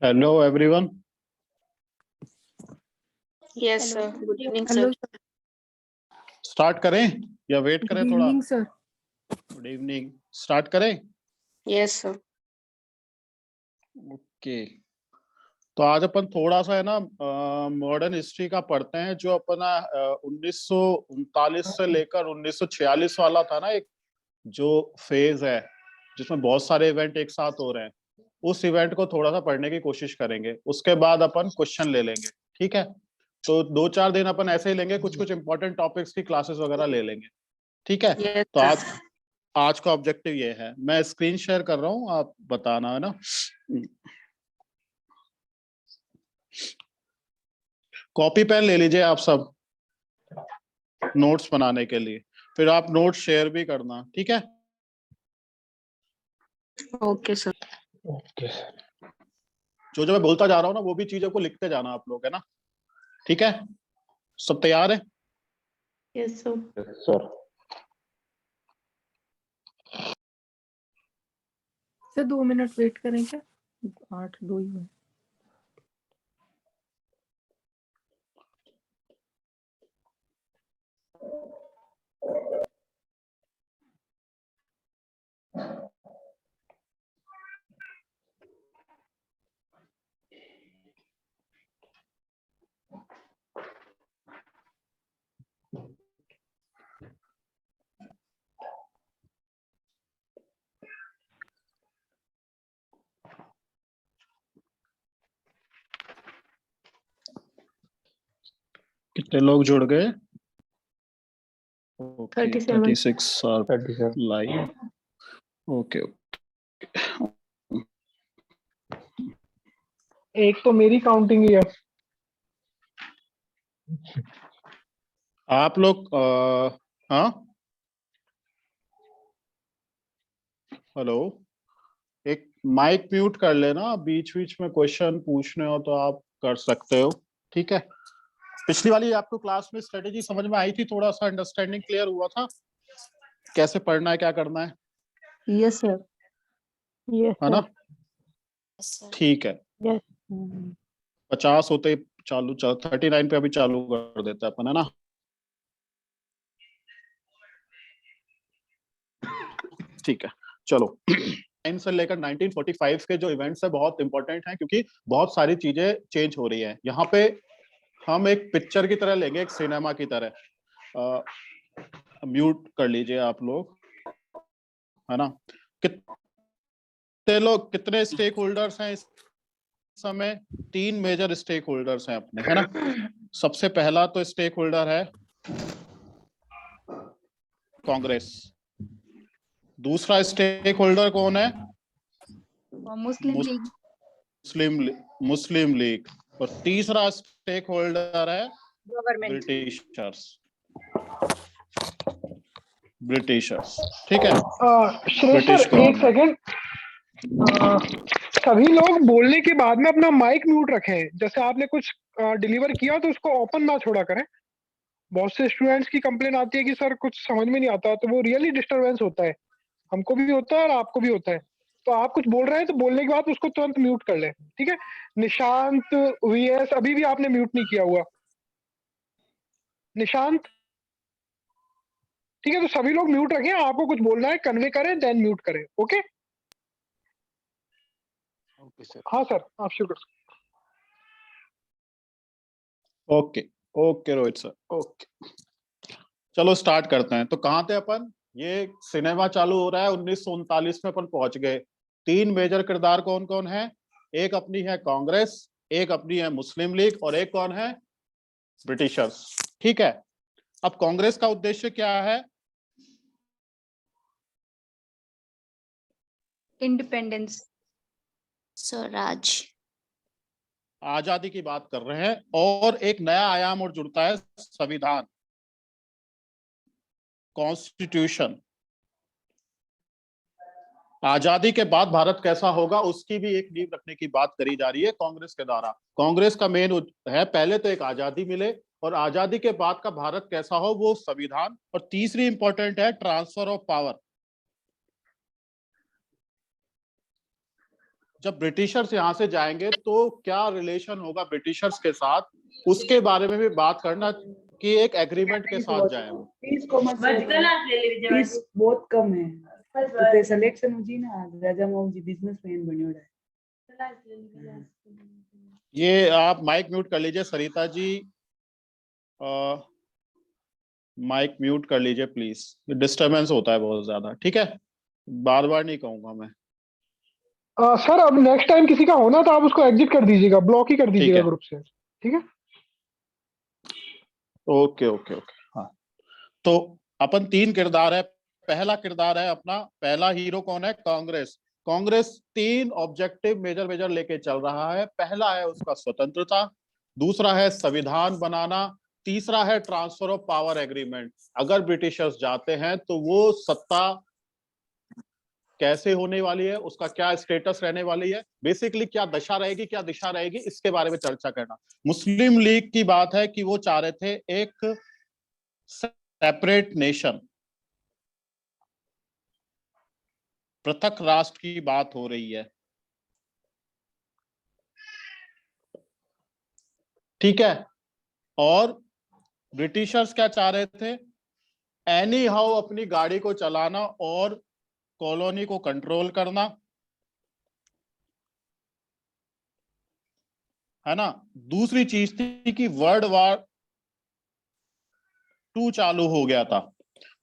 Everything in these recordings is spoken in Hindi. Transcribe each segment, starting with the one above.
Hello everyone. Yes, sir. Good evening, sir. Hello sir. Start करें या वेट गुड करें थोड़ा? Evening sir. Good evening. Start करें? Yes, sir. ओके। तो आज अपन थोड़ा सा है ना मॉडर्न हिस्ट्री का पढ़ते हैं। जो अपना 1939 से लेकर 1946 वाला था ना, एक जो फेज है जिसमें बहुत सारे इवेंट एक साथ हो रहे हैं, उस इवेंट को थोड़ा सा पढ़ने की कोशिश करेंगे। उसके बाद अपन क्वेश्चन ले लेंगे, ठीक है? तो 2-4 दिन अपन ऐसे ही लेंगे, कुछ कुछ इंपॉर्टेंट टॉपिक्स की क्लासेस वगैरह ले लेंगे, ठीक है? Yes, तो आज sir. आज का ऑब्जेक्टिव ये है। मैं स्क्रीन शेयर कर रहा हूँ, आप बताना है ना। कॉपी पेन ले लीजिए आप सब नोट्स बनाने के लिए, फिर आप नोट्स शेयर भी करना, ठीक है? Okay, sir. ओके जो जो मैं बोलता जा रहा हूँ ना, वो भी चीजों को लिखते जाना आप लोग, है ना? ठीक है, सब तैयार है? Yes, sir. Sir. Sir 2 minute wait करें क्या? 8-2 ही है। कितने लोग जुड़ गए? 37. 36 आर 37 लाइव। ओके। एक तो मेरी काउंटिंग ही है। आप लोग हाँ, हेलो, एक माइक म्यूट कर लेना, बीच बीच में क्वेश्चन पूछने हो तो आप कर सकते हो, ठीक है? पिछली वाली आपको क्लास में स्ट्रेटेजी समझ में आई थी? थोड़ा सा अंडरस्टैंडिंग क्लियर हुआ था कैसे पढ़ना है, क्या करना है, यस सर। यस है ना? Yes, sir. ठीक है। यस। 50 होते ही चालू 39 पे अभी चालू कर देते हैं अपन, है ना? ठीक है, चलो। 9 से लेकर 1945 के जो इवेंट्स है बहुत इंपॉर्टेंट हैं, क्योंकि बहुत सारी चीजें चेंज हो रही हैं। यहाँ पे हम एक पिक्चर की तरह लेंगे, एक सिनेमा की तरह। म्यूट कर लीजिए आप लोग, है ना? कितने लोग, कितने स्टेक होल्डर्स हैं इस समय? 3 मेजर स्टेक होल्डर्स हैं अपने, है ना? सबसे पहला तो स्टेक होल्डर है कांग्रेस। दूसरा स्टेक होल्डर कौन है? Muslim League. मुस्लिम लीग। और तीसरा स्टेक होल्डर है Government. ब्रिटिशर्स, ठीक है? श्रेष्ठ ब्रिटिश सर एक गवर्नमेंट। सेकंड। सभी लोग बोलने के बाद में अपना माइक म्यूट रखें। जैसे आपने कुछ डिलीवर किया तो उसको ओपन ना छोड़ा करें। बहुत से स्टूडेंट्स की कंप्लेन आती है कि सर कुछ समझ में नहीं आता, तो वो रियली डिस्टरबेंस होता है। हमको भी होता है और आपको भी होता है। तो आप कुछ बोल रहे हैं तो बोलने के बाद उसको तुरंत म्यूट कर लें, ठीक है? निशांत, वीएस अभी भी आपने म्यूट नहीं किया हुआ। निशांत, ठीक है? तो सभी लोग म्यूट रखें। आपको कुछ बोलना है कन्वे करें, देन म्यूट करें। ओके? Okay sir. हाँ सर, आप शुरू कर सकते okay okay Rohit sir, okay. चलो स्टार्ट करते हैं। तो कहाँ थे अपन? ये सिनेमा चालू हो रहा है, 1939 में अपन पहुंच गए। 3 मेजर किरदार कौन कौन है? एक अपनी है कांग्रेस, एक अपनी है मुस्लिम लीग, और एक कौन है? ब्रिटिशर्स, ठीक है? अब कांग्रेस का उद्देश्य क्या है? Independence. स्वराज. आजादी की बात कर रहे हैं। और एक नया आयाम और जुड़ता है, संविधान, कॉन्स्टिट्यूशन। आजादी के बाद भारत कैसा होगा उसकी भी एक नींव रखने की बात करी जा रही है कांग्रेस के द्वारा। कांग्रेस का मेन है पहले तो एक आजादी मिले, और आजादी के बाद का भारत कैसा हो वो संविधान। और तीसरी इंपॉर्टेंट है ट्रांसफर ऑफ पावर। जब ब्रिटिशर्स यहाँ से जाएंगे तो क्या रिलेशन होगा ब्रिटिशर्स के साथ, उसके बारे में भी बात करना कि एक एग्रीमेंट के साथ जाए वो। फीस बहुत कम है तो ते सिलेक्शन मुझे ना राजा मोहन जी बिजनेसमैन बन्योड़ा है। ये आप माइक म्यूट कर लीजिए सरिता जी, माइक म्यूट कर लीजिए प्लीज, डिस्टरबेंस होता है बहुत ज्यादा। ठीक है, बार बार नहीं कहूंगा मैं। सर अब नेक्स्ट टाइम किसी का होना तो आप उसको एग्जिट कर दीजिएगा, ब्लॉक ही कर दीजिएगा है। ग्रुप से, ठीक है? Okay okay okay. हाँ, तो अपन 3 किरदार है। पहला किरदार है अपना, पहला हीरो कौन है? कांग्रेस। कांग्रेस 3 ऑब्जेक्टिव मेजर लेके चल रहा है। पहला है उसका स्वतंत्रता, दूसरा है संविधान बनाना, तीसरा है ट्रांसफर ऑफ पावर एग्रीमेंट। अगर ब्रिटिशर्स जाते हैं तो वो सत्ता कैसे होने वाली है, उसका क्या स्टेटस रहने वाली है, बेसिकली क्या दशा रहेगी, क्या दिशा रहेगी, इसके बारे में चर्चा करना। मुस्लिम लीग की बात है कि वो चाह रहे थे एक सेपरेट नेशन, पृथक राष्ट्र की बात हो रही है। ठीक है, और ब्रिटिशर्स क्या चाह रहे थे? एनी हाउ अपनी गाड़ी को चलाना और कॉलोनी को कंट्रोल करना, है ना। दूसरी चीज थी कि वर्ल्ड वॉर 2 चालू हो गया था।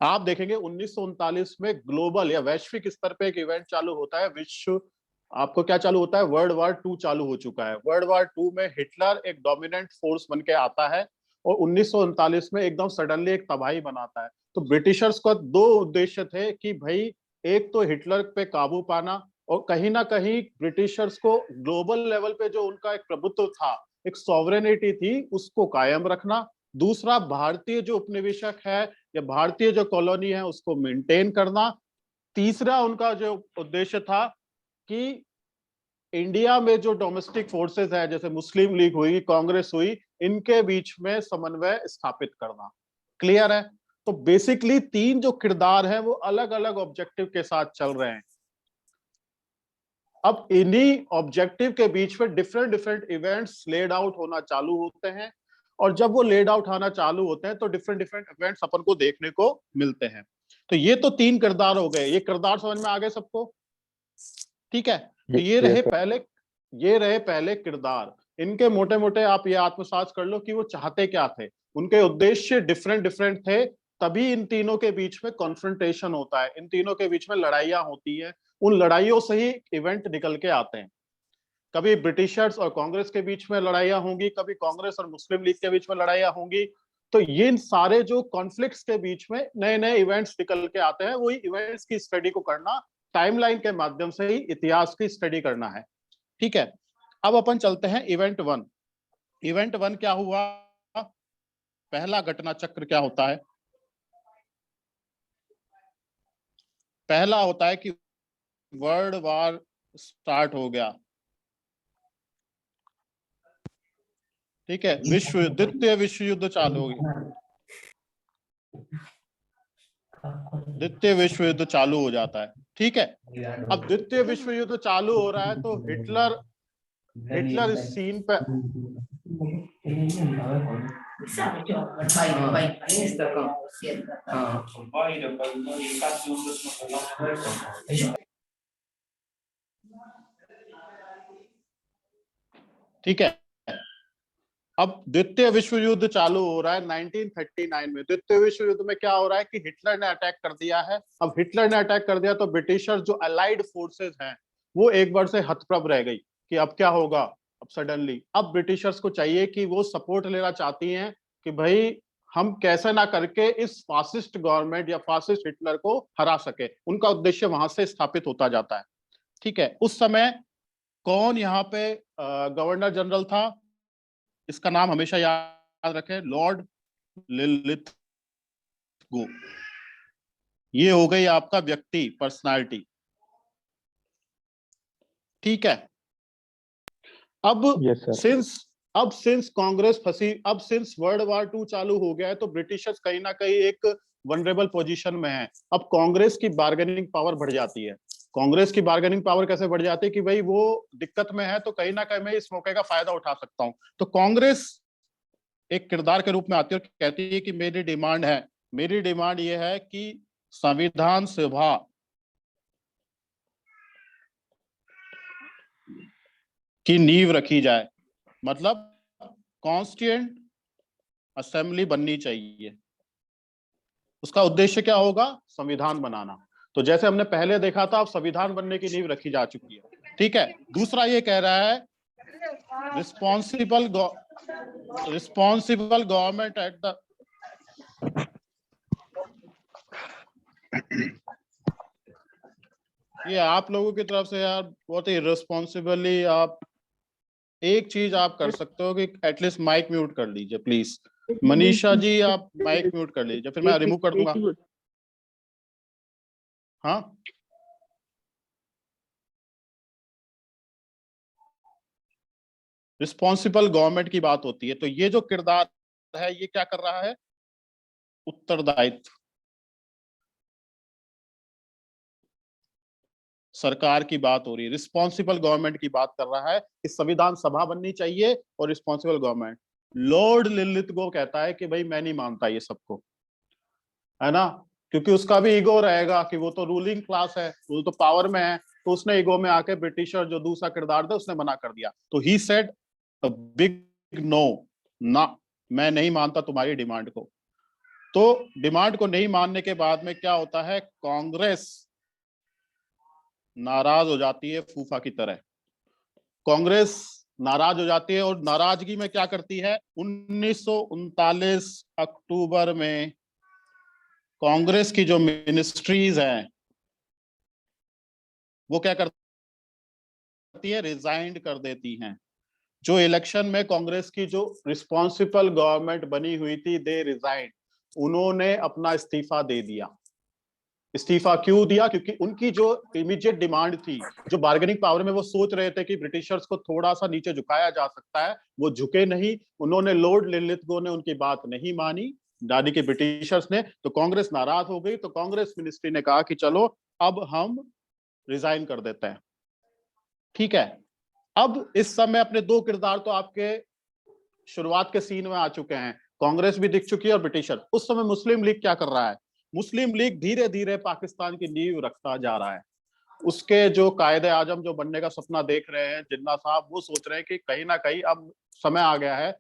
आप देखेंगे 1939 में ग्लोबल या वैश्विक स्तर पे एक इवेंट चालू होता है, विश्व आपको क्या चालू होता है? वर्ल्ड वॉर 2 चालू हो चुका है। वर्ल्ड वॉर 2 में हिटलर एक डोमिनेंट फोर्स बन के आता है और 1939 में एकदम सडनली एक तबाही बनाता है। तो ब्रिटिशर्स का 2 उद्देश्य थे कि भाई एक तो हिटलर पे काबू पाना और कहीं ना कहीं ब्रिटिशर्स को ग्लोबल लेवल पे जो उनका एक प्रभुत्व था, एक सॉवरेनिटी थी, उसको कायम रखना। दूसरा, भारतीय जो उपनिवेशक है या भारतीय जो कॉलोनी है उसको मेंटेन करना। तीसरा उनका जो उद्देश्य था कि इंडिया में जो डोमेस्टिक फोर्सेस है, जैसे मुस्लिम लीग हुई, कांग्रेस हुई, इनके बीच में समन्वय स्थापित करना। क्लियर है? तो बेसिकली 3 जो किरदार हैं वो अलग अलग ऑब्जेक्टिव के साथ चल रहे हैं। अब इन्हीं ऑब्जेक्टिव के बीच में डिफरेंट इवेंट्स लेड आउट होना चालू होते हैं, और जब वो लेड आउट होना चालू होते हैं तो डिफरेंट इवेंट्स अपन को देखने को मिलते हैं। तो ये तो 3 किरदार हो गए। ये किरदार समझ में आ गए सबको? ठीक है, तो ये रहे पहले किरदार। इनके मोटे मोटे आप ये आत्मसात कर लो कि वो चाहते क्या थे, उनके उद्देश्य डिफरेंट थे। तभी इन तीनों के बीच में कॉन्फ्रंटेशन होता है, इन तीनों के बीच में लड़ाइयां होती हैं। उन लड़ाइयों से ही इवेंट निकल के आते हैं। कभी ब्रिटिशर्स और कांग्रेस के बीच में लड़ाइयां होंगी, कभी कांग्रेस और मुस्लिम लीग के बीच में लड़ाइयां होंगी। तो ये इन सारे जो कॉन्फ्लिक्ट्स के बीच में नए नए इवेंट्स निकल के आते हैं। वही इवेंट्स की स्टडी को करना, टाइमलाइन के माध्यम से ही इतिहास की स्टडी करना है। ठीक है, अब अपन चलते हैं इवेंट 1। इवेंट 1 क्या हुआ? पहला घटना चक्र क्या होता है? पहला होता है कि वर्ल्ड वॉर स्टार्ट हो गया। ठीक है, द्वितीय विश्व युद्ध चालू हो गया। द्वितीय विश्व युद्ध चालू हो जाता है। ठीक है, अब द्वितीय विश्व युद्ध चालू हो रहा है तो हिटलर इस सीन पे ठीक है। अब द्वितीय विश्व युद्ध चालू हो रहा है 1939 में। द्वितीय विश्व युद्ध में क्या हो रहा है कि हिटलर ने अटैक कर दिया है। अब हिटलर ने अटैक कर दिया तो ब्रिटिशर्स जो अलाइड फोर्सेस हैं वो एक बार से हतप्रभ रह गई कि अब क्या होगा। अब सडनली अब ब्रिटिशर्स को चाहिए कि वो सपोर्ट लेना चाहती हैं कि भाई हम कैसे ना करके इस फासिस्ट गवर्नमेंट या फासिस्ट हिटलर को हरा सके। उनका उद्देश्य वहां से स्थापित होता जाता है। ठीक है, उस समय कौन यहाँ पे गवर्नर जनरल था? इसका नाम हमेशा याद रखें, लॉर्ड लिलिथगो। ये हो गई आपका व्यक्ति, पर्सनालिटी। ठीक है, अब सिंस कांग्रेस फंसी, अब सिंस वर्ल्ड वॉर 2 चालू हो गया है तो ब्रिटिशर्स कहीं ना कहीं एक वनरेबल पोजीशन में है। अब कांग्रेस की बार्गेनिंग पावर बढ़ जाती है। कांग्रेस की बार्गेनिंग पावर कैसे बढ़ जाती है कि भाई वो दिक्कत में है तो कहीं ना कहीं मैं इस मौके का फायदा उठा सकता हूं। तो कांग्रेस एक किरदार के रूप में आती है और कहती है कि मेरी डिमांड ये है कि संविधान सभा की नींव रखी जाए, मतलब कॉन्स्टिट्यूएंट असेंबली बननी चाहिए। उसका उद्देश्य क्या होगा? संविधान बनाना। तो जैसे हमने पहले देखा था, अब संविधान बनने की नींव रखी जा चुकी है। ठीक है। दूसरा ये कह रहा है रिस्पॉन्सिबल गवर्नमेंट एट द ये आप लोगों की तरफ से यार बहुत ही रिस्पॉन्सिबली आप एक चीज आप कर सकते हो कि एटलीस्ट माइक म्यूट कर लीजिए प्लीज। मनीषा जी आप माइक म्यूट कर लीजिए, फिर मैं रिमूव कर दूंगा। हाँ, रिस्पॉन्सिबल गवर्नमेंट की बात होती है तो ये जो किरदार है ये क्या कर रहा है? उत्तरदायित्व। सरकार की बात हो रही है, रिस्पॉन्सिबल गवर्नमेंट की बात कर रहा है कि संविधान सभा बननी चाहिए और रिस्पॉन्सिबल गवर्नमेंट। लॉर्ड लिलिथगो कहता है कि भाई मैं नहीं मानता ये सबको, है ना, क्योंकि उसका भी ईगो रहेगा कि वो तो रूलिंग क्लास है, वो तो पावर में है, तो उसने ईगो में आके ब्रिटिशर जो दूसरा किरदार था उसने मना कर दिया। तो ही सेड बिग नो, ना मैं नहीं मानता तुम्हारी डिमांड को। तो डिमांड को नहीं मानने के बाद में क्या होता है? कांग्रेस नाराज हो जाती है फूफा की तरह। कांग्रेस नाराज हो जाती है और नाराजगी में क्या करती है? 1939 अक्टूबर में कांग्रेस की जो मिनिस्ट्रीज हैं वो क्या करती है? रिजाइन कर देती हैं। जो इलेक्शन में कांग्रेस की जो रिस्पॉन्सिबल गवर्नमेंट बनी हुई थी, दे रिजाइन, उन्होंने अपना इस्तीफा दे दिया। इस्तीफा क्यों दिया? क्योंकि उनकी जो इमीडिएट डिमांड थी, जो बार्गेनिंग पावर में वो सोच रहे थे कि ब्रिटिशर्स को थोड़ा सा नीचे झुकाया जा सकता है, वो झुके नहीं। उन्होंने लॉर्ड लिलिथगो ने उनकी बात नहीं मानी, यानी कि ब्रिटिशर्स ने। तो कांग्रेस नाराज हो गई। तो कांग्रेस मिनिस्ट्री ने कहा कि चलो अब हम रिजाइन कर देते हैं। ठीक है। अब इस समय अपने दो किरदार तो आपके शुरुआत के सीन में आ चुके हैं, कांग्रेस भी दिख चुकी है और ब्रिटिशर। उस समय मुस्लिम लीग क्या कर रहा है? मुस्लिम लीग धीरे धीरे पाकिस्तान की नींव रखता जा रहा है। उसके जो कायदे आजम जो बनने का सपना देख रहे हैं जिन्ना साहब, वो सोच रहे हैं कि कहीं ना कहीं अब समय आ गया है,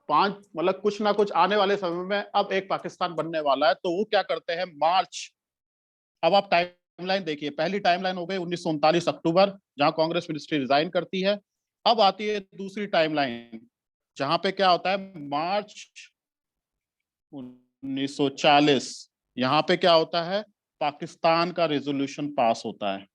मतलब कुछ ना कुछ आने वाले समय में अब एक पाकिस्तान बनने वाला है। तो वो क्या करते हैं? मार्च, अब आप टाइमलाइन देखिए, पहली टाइमलाइन हो गई 1939 अक्टूबर, जहां कांग्रेस मिनिस्ट्री रिजाइन करती है। अब आती है दूसरी टाइमलाइन, जहां पे क्या होता है? मार्च 1940, यहां पे क्या होता है? पाकिस्तान का रेजोल्यूशन पास होता है।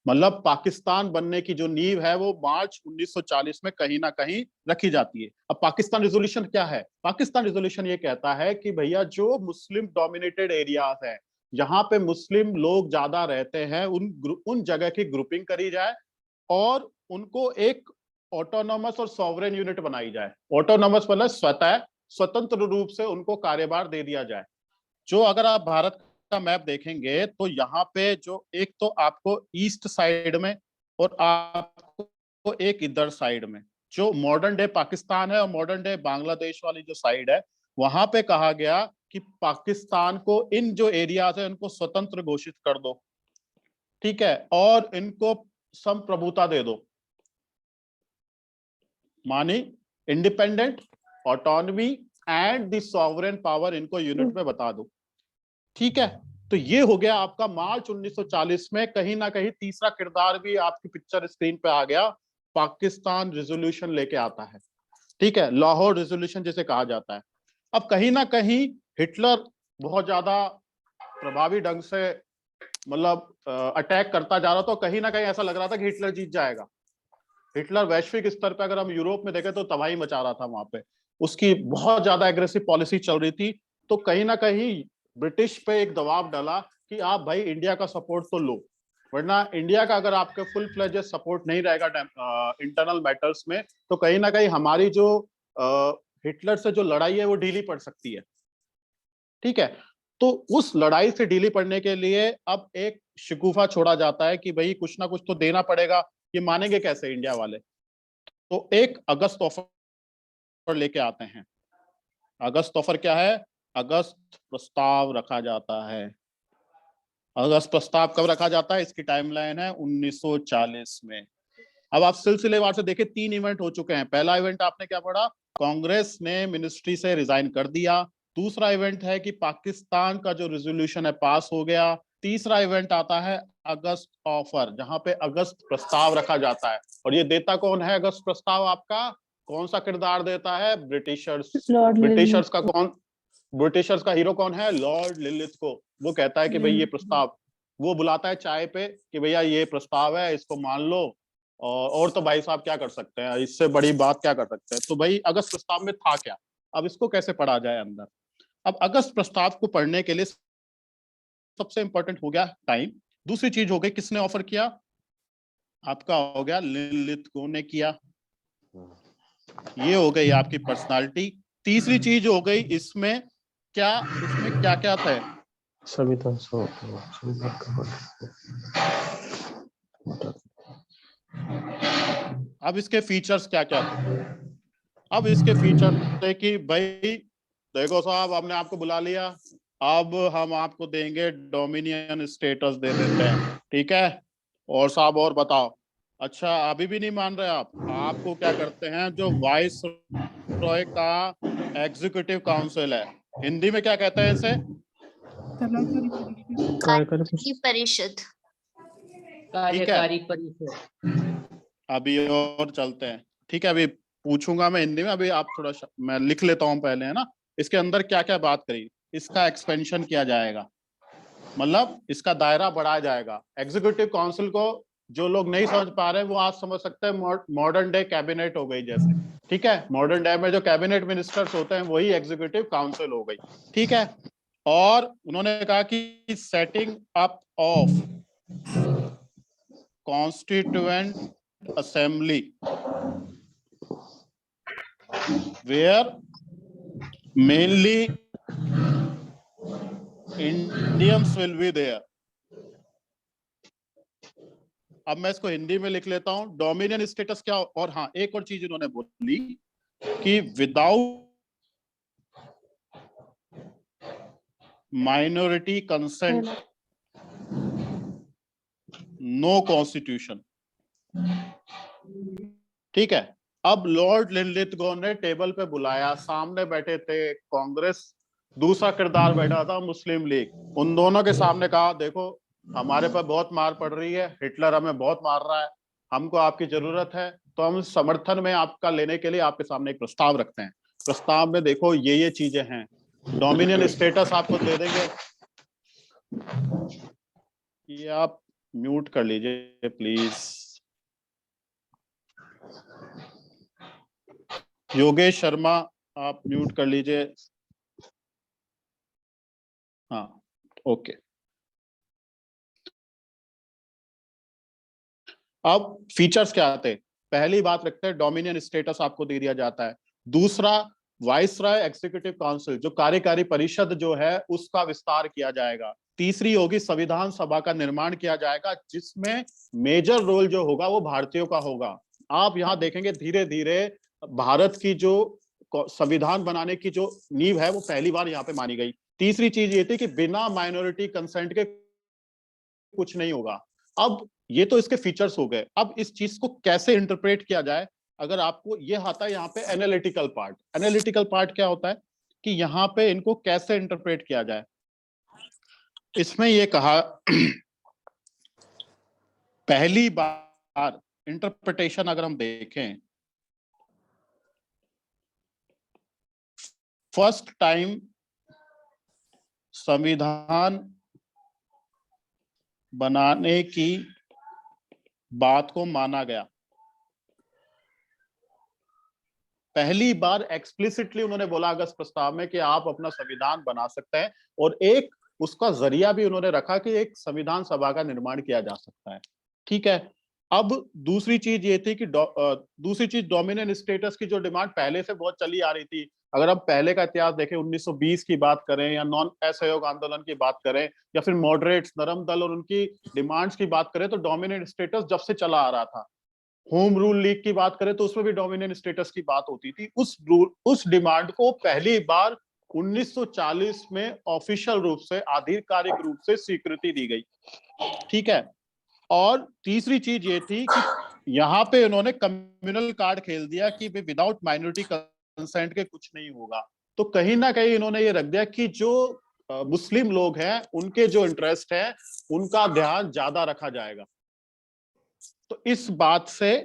मतलब पाकिस्तान बनने की जो नींव है वो मार्च 1940 में कहीं ना कहीं रखी जाती है। अब पाकिस्तान रेजोल्यूशन क्या है? पाकिस्तान रेजोल्यूशन ये कहता है कि भैया जो मुस्लिम डोमिनेटेड एरियाज है, यहाँ पे मुस्लिम लोग ज्यादा रहते हैं, उन जगह की ग्रुपिंग करी जाए और उनको एक ऑटोनोमस और सॉवरेन यूनिट बनाई जाए। ऑटोनोमस मतलब स्वतंत्र रूप से उनको कार्यभार दे दिया जाए। जो अगर आप भारत का मैप देखेंगे तो यहाँ पे जो एक तो आपको ईस्ट साइड में और आपको एक इधर साइड में, जो मॉडर्न डे पाकिस्तान है और मॉडर्न डे बांग्लादेश वाली जो साइड है, वहां पे कहा गया कि पाकिस्तान को इन जो एरियाज है इनको स्वतंत्र घोषित कर दो। ठीक है। और इनको संप्रभुता दे दो, मानी independent, autonomy and the sovereign power, इनको यूनिट में बता दो। ठीक है। तो ये हो गया आपका मार्च 1940 में। कहीं ना कहीं तीसरा किरदार भी आपकी पिक्चर स्क्रीन पे आ गया, पाकिस्तान रेजोल्यूशन लेके आता है। ठीक है, लाहौर रेजोल्यूशन जिसे कहा जाता है। अब कहीं ना कहीं हिटलर बहुत ज्यादा प्रभावी ढंग से मतलब अटैक करता जा रहा था। कहीं ना कहीं ऐसा लग रहा था कि हिटलर जीत जाएगा। हिटलर वैश्विक स्तर पर अगर हम यूरोप में देखें तो तबाही मचा रहा था वहां पे, उसकी बहुत ज्यादा एग्रेसिव पॉलिसी चल रही थी। तो कहीं ना कहीं ब्रिटिश पे एक दबाव डाला कि आप भाई इंडिया का सपोर्ट तो लो, वरना इंडिया का अगर आपके फुल फ्लेजेड सपोर्ट नहीं रहेगा इंटरनल मैटर्स में, तो कहीं ना कहीं हमारी जो हिटलर से जो लड़ाई है वो ढीली पड़ सकती है, ठीक है। तो उस लड़ाई से ढीली पड़ने के लिए अब एक शिकूफा छोड़ा जाता है कि भाई कुछ ना कुछ तो देना पड़ेगा, ये मानेंगे कैसे इंडिया वाले। तो एक अगस्त ऑफर लेके आते हैं। अगस्त ऑफर क्या है? अगस्त प्रस्ताव रखा जाता है। अगस्त प्रस्ताव कब रखा जाता है? इसकी टाइमलाइन है 1940 में। अब आप सिलसिलेवार से देखें, 3 इवेंट हो चुके हैं। पहला इवेंट आपने क्या पढ़ा? कांग्रेस ने मिनिस्ट्री से रिजाइन कर दिया। दूसरा इवेंट है कि पाकिस्तान का जो रेजोल्यूशन है पास हो गया। तीसरा इवेंट आता है अगस्त ऑफर, जहां पे अगस्त प्रस्ताव रखा जाता है। और ये देता कौन है अगस्त प्रस्ताव? आपका कौन सा किरदार देता है? ब्रिटिशर्स। ब्रिटिशर्स का कौन? ब्रिटिशर्स का हीरो कौन है? लॉर्ड लिलिथ को। वो कहता है कि भाई ये प्रस्ताव, वो बुलाता है चाय पे कि भैया ये प्रस्ताव है, इसको मान लो। और तो भाई साहब क्या कर सकते हैं, इससे बड़ी बात क्या कर सकते हैं। तो भाई अगस्त प्रस्ताव में था क्या, अब इसको कैसे पढ़ा जाए अंदर। अब अगस्त प्रस्ताव को पढ़ने के लिए सबसे इंपॉर्टेंट हो गया टाइम। दूसरी चीज हो गई किसने ऑफर किया? आपका हो गया लिलिथगो ने किया। ये हो गई आपकी पर्सनालिटी। तीसरी चीज हो गई इसमें क्या क्या था? अब इसके फीचर्स क्या क्या थे? अब इसके फीचर थे कि भाई देखो साहब, हमने आपको बुला लिया, अब हम आपको देंगे डोमिनियन स्टेटस दे देते हैं, ठीक है। और साहब और बताओ। अच्छा अभी भी नहीं मान रहे आप? आपको क्या करते हैं, जो वाइस रॉय का एग्जीक्यूटिव काउंसिल है, हिंदी में क्या कहते हैं इसे? कार्यकारी परिषद। कार्यकारी परिषद। अभी और चलते हैं, ठीक है। अभी पूछूंगा मैं हिंदी में, अभी आप थोड़ा मैं लिख लेता हूं पहले, है ना। इसके अंदर क्या क्या बात करी, इसका एक्सपेंशन किया जाएगा, मतलब इसका दायरा बढ़ाया जाएगा। एग्जीक्यूटिव काउंसिल को जो लोग नहीं समझ पा रहे हैं वो आज समझ सकते हैं, मॉडर्न डे कैबिनेट हो गई जैसे, ठीक है। मॉडर्न डे में जो कैबिनेट मिनिस्टर्स होते हैं वही एग्जीक्यूटिव काउंसिल हो गई, ठीक है। और उन्होंने कहा कि setting up of constituent assembly where mainly Indians will be there। अब मैं इसको हिंदी में लिख लेता हूं। डोमिनियन स्टेटस क्या? और हाँ, एक और चीज इन्होंने बोली कि without minority consent no constitution, ठीक है। अब लॉर्ड लिलिथगो ने टेबल पे बुलाया, सामने बैठे थे कांग्रेस, दूसरा किरदार बैठा था मुस्लिम लीग। उन दोनों के सामने कहा देखो हमारे पर बहुत मार पड़ रही है, हिटलर हमें बहुत मार रहा है, हमको आपकी जरूरत है, तो हम समर्थन में आपका लेने के लिए आपके सामने एक प्रस्ताव रखते हैं। प्रस्ताव में देखो ये चीजें हैं, डोमिनियन स्टेटस आपको दे देंगे। ये आप म्यूट कर लीजिए प्लीज। योगेश शर्मा आप म्यूट कर लीजिए। हाँ ओके। अब फीचर्स क्या आते हैं? पहली बात रखते हैं डोमिनियन स्टेटस आपको दे दिया जाता है। दूसरा, वाइसराय एग्जीक्यूटिव काउंसिल जो कार्यकारी परिषद जो है उसका विस्तार किया जाएगा। तीसरी होगी संविधान सभा का निर्माण किया जाएगा, जिसमें मेजर रोल जो होगा वो भारतीयों का होगा। आप यहाँ देखेंगे धीरे धीरे भारत की जो संविधान बनाने की जो नींव है वो पहली बार यहाँ पे मानी गई। तीसरी चीज ये थी कि बिना माइनॉरिटी कंसेंट के कुछ नहीं होगा। अब ये तो इसके फीचर्स हो गए। अब इस चीज को कैसे इंटरप्रेट किया जाए, अगर आपको ये आता है यहाँ पे एनालिटिकल पार्ट। एनालिटिकल पार्ट क्या होता है कि यहाँ पे इनको कैसे इंटरप्रेट किया जाए। इसमें ये कहा पहली बार इंटरप्रिटेशन अगर हम देखें, फर्स्ट टाइम संविधान बनाने की बात को माना गया। पहली बार एक्सप्लिसिटली उन्होंने बोला अगस्त प्रस्ताव में कि आप अपना संविधान बना सकते हैं, और एक उसका जरिया भी उन्होंने रखा कि एक संविधान सभा का निर्माण किया जा सकता है, ठीक है। अब दूसरी चीज ये थी कि दूसरी चीज डोमिनियन स्टेटस की जो डिमांड पहले से बहुत चली आ रही थी अगर हम पहले का इतिहास देखें, 1920 की बात करें या नॉन असहयोग आंदोलन की बात करें या फिर मॉडरेट्स, नरम दल और उनकी डिमांड्स की बात करें, तो डोमिनेंट स्टेटस जब से चला आ रहा था। होम रूल लीग की बात करें तो उसमें भी डोमिनेंट स्टेटस की बात होती थी। उस डिमांड को पहली बार 1940 में ऑफिशियल रूप से, आधिकारिक रूप से स्वीकृति दी गई। ठीक है। और तीसरी चीज ये थी कि यहाँ पे उन्होंने कम्युनल कार्ड खेल दिया कि विदाउट माइनॉरिटी कंसेंट के कुछ नहीं होगा। तो कहीं ना कहीं इन्होंने ये रख दिया कि जो मुस्लिम लोग हैं उनके जो इंटरेस्ट है उनका ध्यान ज्यादा रखा जाएगा। तो इस बात से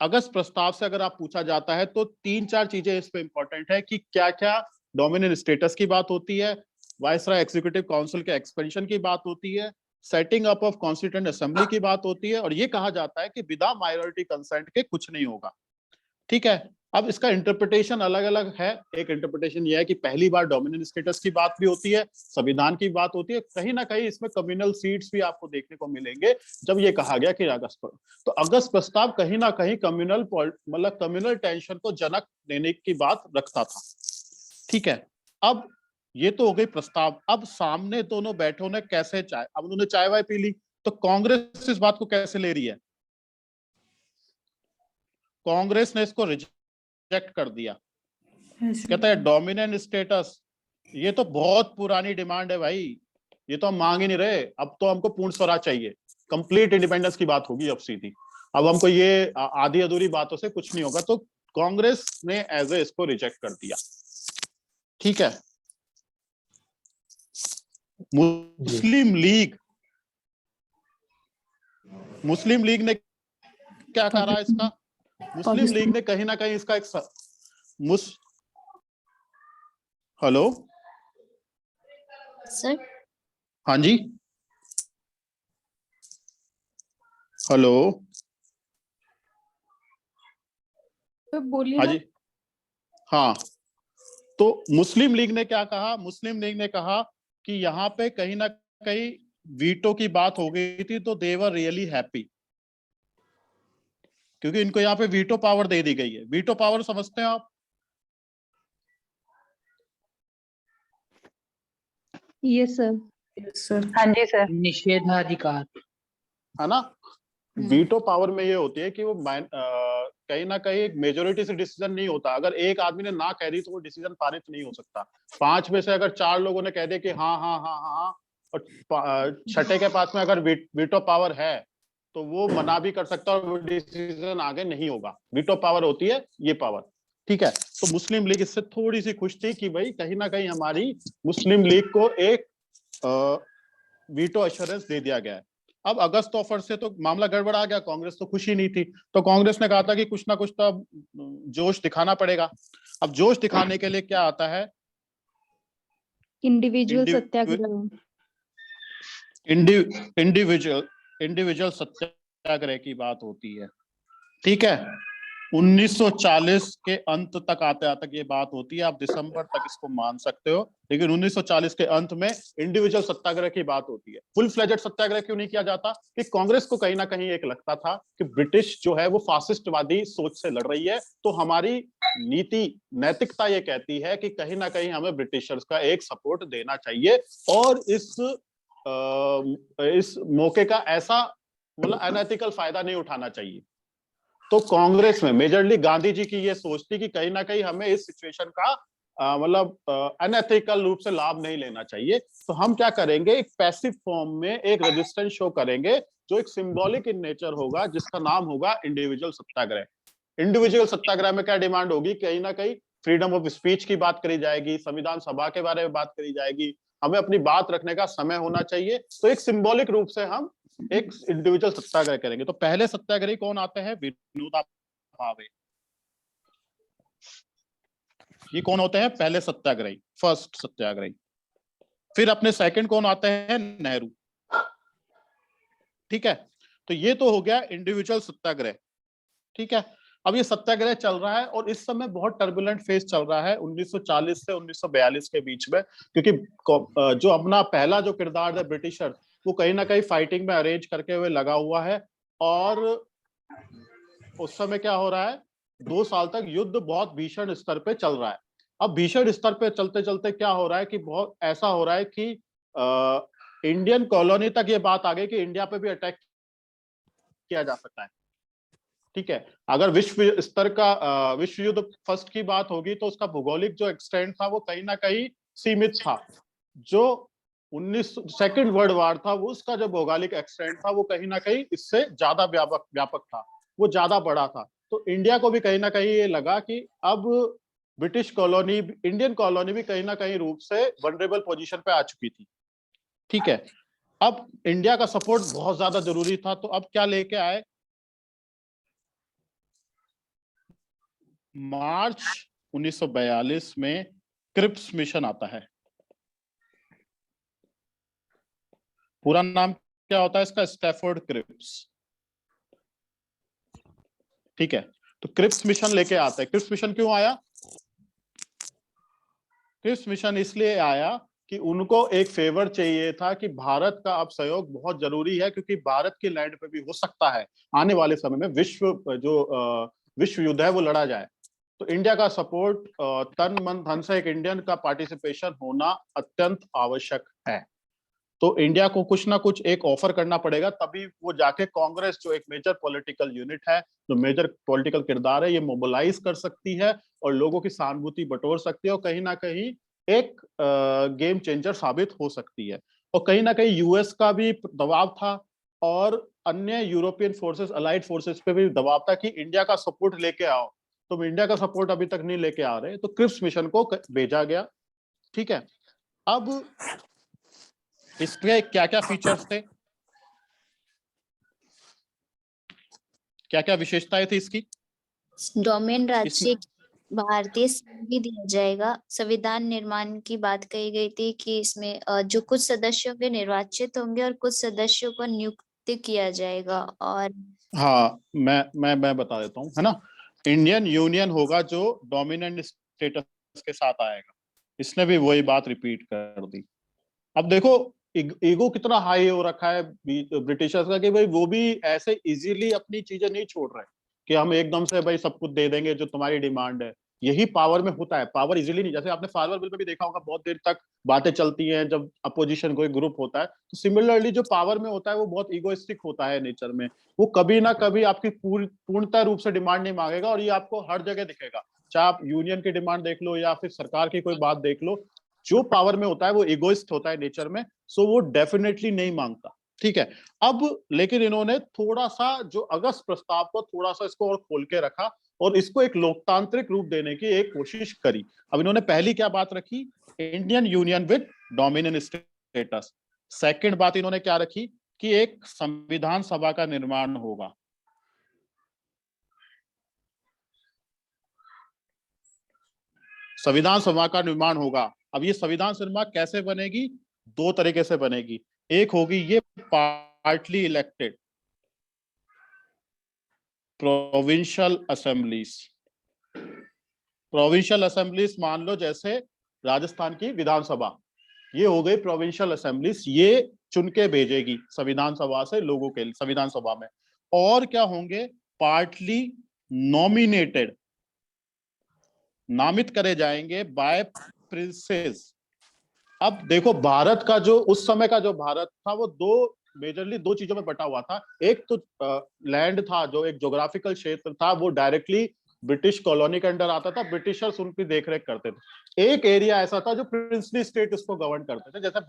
अगस्त प्रस्ताव से अगर आप पूछा जाता है तो 3-4 चीजें इस पे इंपॉर्टेंट है कि क्या क्या डोमिनेंट स्टेटस की बात होती है, वायसराय एग्जीक्यूटिव काउंसिल के एक्सपेंशन की बात होती है, setting up of constituent assembly की बात होती है, और ये कहा जाता है कि विदा माइनॉरिटी कंसेंट के कुछ नहीं होगा। ठीक है। अब इसका इंटरप्रिटेशन अलग अलग है। एक इंटरप्रिटेशन यह है कि पहली बार डोमिनेंट स्टेटस की बात भी होती है, संविधान की बात होती है, कहीं ना कहीं इसमें कम्युनल सीट्स भी आपको देखने को मिलेंगे जब ये कहा गया कि अगस्त पर। तो अगस्त प्रस्ताव कहीं ना कहीं कम्युनल टेंशन को जनक देने की बात रखता था। ठीक है। अब ये तो हो गई प्रस्ताव। अब सामने दोनों बैठों ने कैसे चाय, अब उन्होंने चाय वाय पी ली, तो कांग्रेस इस बात को कैसे ले रही है? कांग्रेस ने इसको रिजेक्ट कर दिया। कहता है डोमिनेंट स्टेटस ये तो बहुत पुरानी डिमांड है भाई, ये तो हम मांग ही नहीं रहे, अब तो हमको पूर्ण स्वराज चाहिए, कंप्लीट इंडिपेंडेंस की बात होगी अब सीधी, अब हमको ये आधी अधूरी बातों से कुछ नहीं होगा। तो कांग्रेस ने एज ए इसको रिजेक्ट कर दिया। ठीक है। मुस्लिम लीग ने क्या करा इसका? मुस्लिम लीग ने कहीं ना कहीं इसका एक हेलो सर, हाँ जी, हेलो, बोलिए। हाँ जी, हाँ। तो मुस्लिम लीग ने क्या कहा? मुस्लिम लीग ने कहा कि यहाँ पे कहीं ना कहीं वीटो की बात हो गई थी, तो दे वर रियली हैप्पी, क्योंकि इनको यहाँ पे वीटो पावर दे दी गई है। वीटो पावर समझते हैं आप? Yes sir. हाँ जी सर। निषेधाधिकार, है ना। वीटो पावर में ये होती है कि वो कहीं ना कहीं एक मेजोरिटी से डिसीजन नहीं होता। अगर एक आदमी ने ना कह दी तो वो डिसीजन पारित नहीं हो सकता। 5 में से अगर 4 लोगों ने कह दिया कि हाँ हाँ हाँ हाँ हाँ, और छठे के पास में अगर वीटो पावर है तो वो मना भी कर सकता है और वो डिसीजन आगे नहीं होगा। वीटो पावर होती है ये पावर। ठीक है। तो मुस्लिम लीग इससे थोड़ी सी खुश थी कि भाई कहीं ना कहीं हमारी मुस्लिम लीग को एक वीटो एश्योरेंस दे दिया गया है। अब अगस्त ऑफर से तो मामला गड़बड़ा गया, कांग्रेस तो खुशी नहीं थी, तो कांग्रेस ने कहा था कि कुछ ना कुछ तो जोश दिखाना पड़ेगा। अब जोश दिखाने के लिए क्या आता है? इंडिविजुअल सत्याग्रह, इंडिविजुअल सत्याग्रह की बात होती है। ठीक है। 1940 के अंत तक आते आते ये बात होती है। आप दिसंबर तक इसको मान सकते हो, लेकिन 1940 के अंत में इंडिविजुअल सत्याग्रह की बात होती है। फुल फ्लेजेड सत्याग्रह क्यों नहीं किया जाता? कि कांग्रेस को कहीं ना कहीं एक लगता था कि ब्रिटिश जो है वो फासिस्टवादी सोच से लड़ रही है, तो हमारी नीति नैतिकता ये कहती है कि कहीं ना कहीं हमें ब्रिटिशर्स का एक सपोर्ट देना चाहिए और इस मौके का ऐसा मतलब अनएथिकल फायदा नहीं उठाना चाहिए। तो कांग्रेस में मेजरली गांधी जी की ये सोच थी कि कहीं ना कहीं हमें इस सिचुएशन का अनएथिकल रूप से लाभ नहीं लेना चाहिए। तो हम क्या करेंगे, एक पैसिव फॉर्म में एक रेजिस्टेंस शो करेंगे जो एक सिंबॉलिक इन नेचर होगा, जिसका नाम होगा इंडिविजुअल सत्याग्रह। इंडिविजुअल सत्याग्रह में क्या डिमांड होगी? कहीं ना कहीं फ्रीडम ऑफ स्पीच की बात करी जाएगी, संविधान सभा के बारे में बात करी जाएगी, हमें अपनी बात रखने का समय होना चाहिए। तो एक सिंबॉलिक रूप से हम एक इंडिविजुअल सत्याग्रह करेंगे। तो पहले सत्याग्रही कौन आते हैं? विनोबा भावे। ये कौन होते हैं? पहले सत्याग्रही, फर्स्ट सत्याग्रही। फिर अपने सेकंड कौन आते हैं? नेहरू। ठीक है। तो ये तो हो गया इंडिविजुअल सत्याग्रह। ठीक है। अब ये सत्याग्रह चल रहा है और इस समय बहुत टर्बुलेंट फेज चल रहा है 1940 से 1942 के बीच में, क्योंकि जो अपना पहला जो किरदार है ब्रिटिशर, वो कहीं ना कहीं फाइटिंग में अरेंज करके हुए लगा हुआ है। और उस समय क्या हो रहा है 2 साल तक युद्ध बहुत भीषण स्तर पे चल रहा है। अब भीषण स्तर पे चलते चलते क्या हो रहा है कि बहुत ऐसा हो रहा है कि इंडियन कॉलोनी तक ये बात आ गई कि इंडिया पे भी अटैक किया जा सकता है। ठीक है, अगर विश्व स्तर का विश्व युद्ध फर्स्ट की बात होगी तो उसका भौगोलिक जो एक्सटेंट था वो कहीं ना कहीं सीमित था। जो 19 सेकंड वर्ल्ड वॉर था वो उसका जो भौगोलिक एक्सटेंट था वो कहीं ना कहीं इससे ज्यादा व्यापक था, वो ज्यादा बड़ा था। तो इंडिया को भी कहीं ना कहीं ये लगा कि अब ब्रिटिश कॉलोनी, इंडियन कॉलोनी भी कहीं ना कहीं रूप से वनरेबल पोजीशन पे आ चुकी थी। ठीक है, अब इंडिया का सपोर्ट बहुत ज्यादा जरूरी था। तो अब क्या लेके आए, मार्च 1942 में क्रिप्स मिशन आता है। पूरा नाम क्या होता है इसका, स्टैफोर्ड क्रिप्स। ठीक है, तो क्रिप्स मिशन लेके आता है। क्रिप्स मिशन क्यों आया? क्रिप्स मिशन इसलिए आया कि उनको एक फेवर चाहिए था कि भारत का अब सहयोग बहुत जरूरी है, क्योंकि भारत की लैंड पे भी हो सकता है आने वाले समय में विश्व युद्ध है वो लड़ा जाए। तो इंडिया का सपोर्ट, तन मन धन से एक इंडियन का पार्टिसिपेशन होना अत्यंत आवश्यक है। तो इंडिया को कुछ ना कुछ एक ऑफर करना पड़ेगा, तभी वो जाके कांग्रेस जो एक मेजर पॉलिटिकल यूनिट है, जो मेजर पॉलिटिकल किरदार है, ये मोबिलाइज कर सकती है और लोगों की सहानुभूति बटोर सकती है और कहीं ना कहीं एक गेम चेंजर साबित हो सकती है। और कहीं ना कहीं यूएस का भी दबाव था और अन्य यूरोपियन फोर्सेस, अलाइड फोर्सेस पे भी दबाव था कि इंडिया का सपोर्ट लेके आओ। तो इंडिया का सपोर्ट अभी तक नहीं लेके आ रहे, तो क्रिप्स मिशन को भेजा गया। ठीक है, अब इसके क्या क्या फीचर्स थे, क्या क्या विशेषताएं थी इसकी? डोमेन राज्य भारतीय भी दिया जाएगा। संविधान निर्माण की बात कही गई थी कि इसमें जो कुछ सदस्यों के निर्वाचित होंगे और कुछ सदस्यों को नियुक्त किया जाएगा। और हाँ, मैं बता देता हूँ, है ना। इंडियन यूनियन होगा जो डोमिनेंट स्टेटस के साथ आएगा। इसने भी वही बात रिपीट कर दी। अब देखो ईगो कितना हाई हो रखा है ब्रिटिशर्स का कि भाई वो भी ऐसे इजीली अपनी चीजें नहीं छोड़ रहे कि हम एकदम से भाई सब कुछ दे देंगे जो तुम्हारी डिमांड है। यही पावर में होता है, पावर इजीली नहीं। जैसे आपने फार्मर बिल में भी देखा होगा, बहुत देर तक बातें चलती हैं जब अपोजिशन कोई ग्रुप होता है। तो सिमिलरली जो पावर में होता है वो बहुत इगोइस्टिक होता है नेचर में। वो कभी ना कभी आपकी पूर्णतः रूप से डिमांड नहीं मांगेगा, और ये आपको हर जगह दिखेगा, चाहे आप यूनियन की डिमांड देख लो या फिर सरकार की कोई बात देख लो। जो पावर में होता है वो इगोइस्ट होता है नेचर में, सो वो डेफिनेटली नहीं मांगता। ठीक है, अब लेकिन इन्होंने थोड़ा सा जो अगस्त प्रस्ताव को थोड़ा सा इसको और खोल के रखा और इसको एक लोकतांत्रिक रूप देने की एक कोशिश करी। अब इन्होंने पहली क्या बात रखी, Indian union with dominion status. Second बात इन्होंने क्या रखी कि एक संविधान सभा का निर्माण होगा। संविधान सभा का निर्माण होगा। अब ये संविधान सभा कैसे बनेगी? 2 तरीके से बनेगी। एक होगी ये partly elected provincial assemblies. Provincial assemblies मान लो जैसे राजस्थान की विधानसभा, ये हो गई प्रोविंशियल असेंबलीज। ये चुन के भेजेगी संविधान सभा से लोगों के संविधान सभा में। और क्या होंगे? पार्टली नॉमिनेटेड, नामित करे जाएंगे बाय प्रिंसेस। अब देखो भारत का जो उस समय का जो भारत था वो मेजरली 2 चीजों में बटा हुआ था। एक तो लैंड था, जो एक ज्योग्राफिकल क्षेत्र था, वो डायरेक्टली ब्रिटिश कॉलोनी के अंडर आता था, ब्रिटिशर्स उनकी देखरेख करते थे। एक एरिया ऐसा था जो प्रिंसली स्टेट उसको गवर्न करते थे, जैसे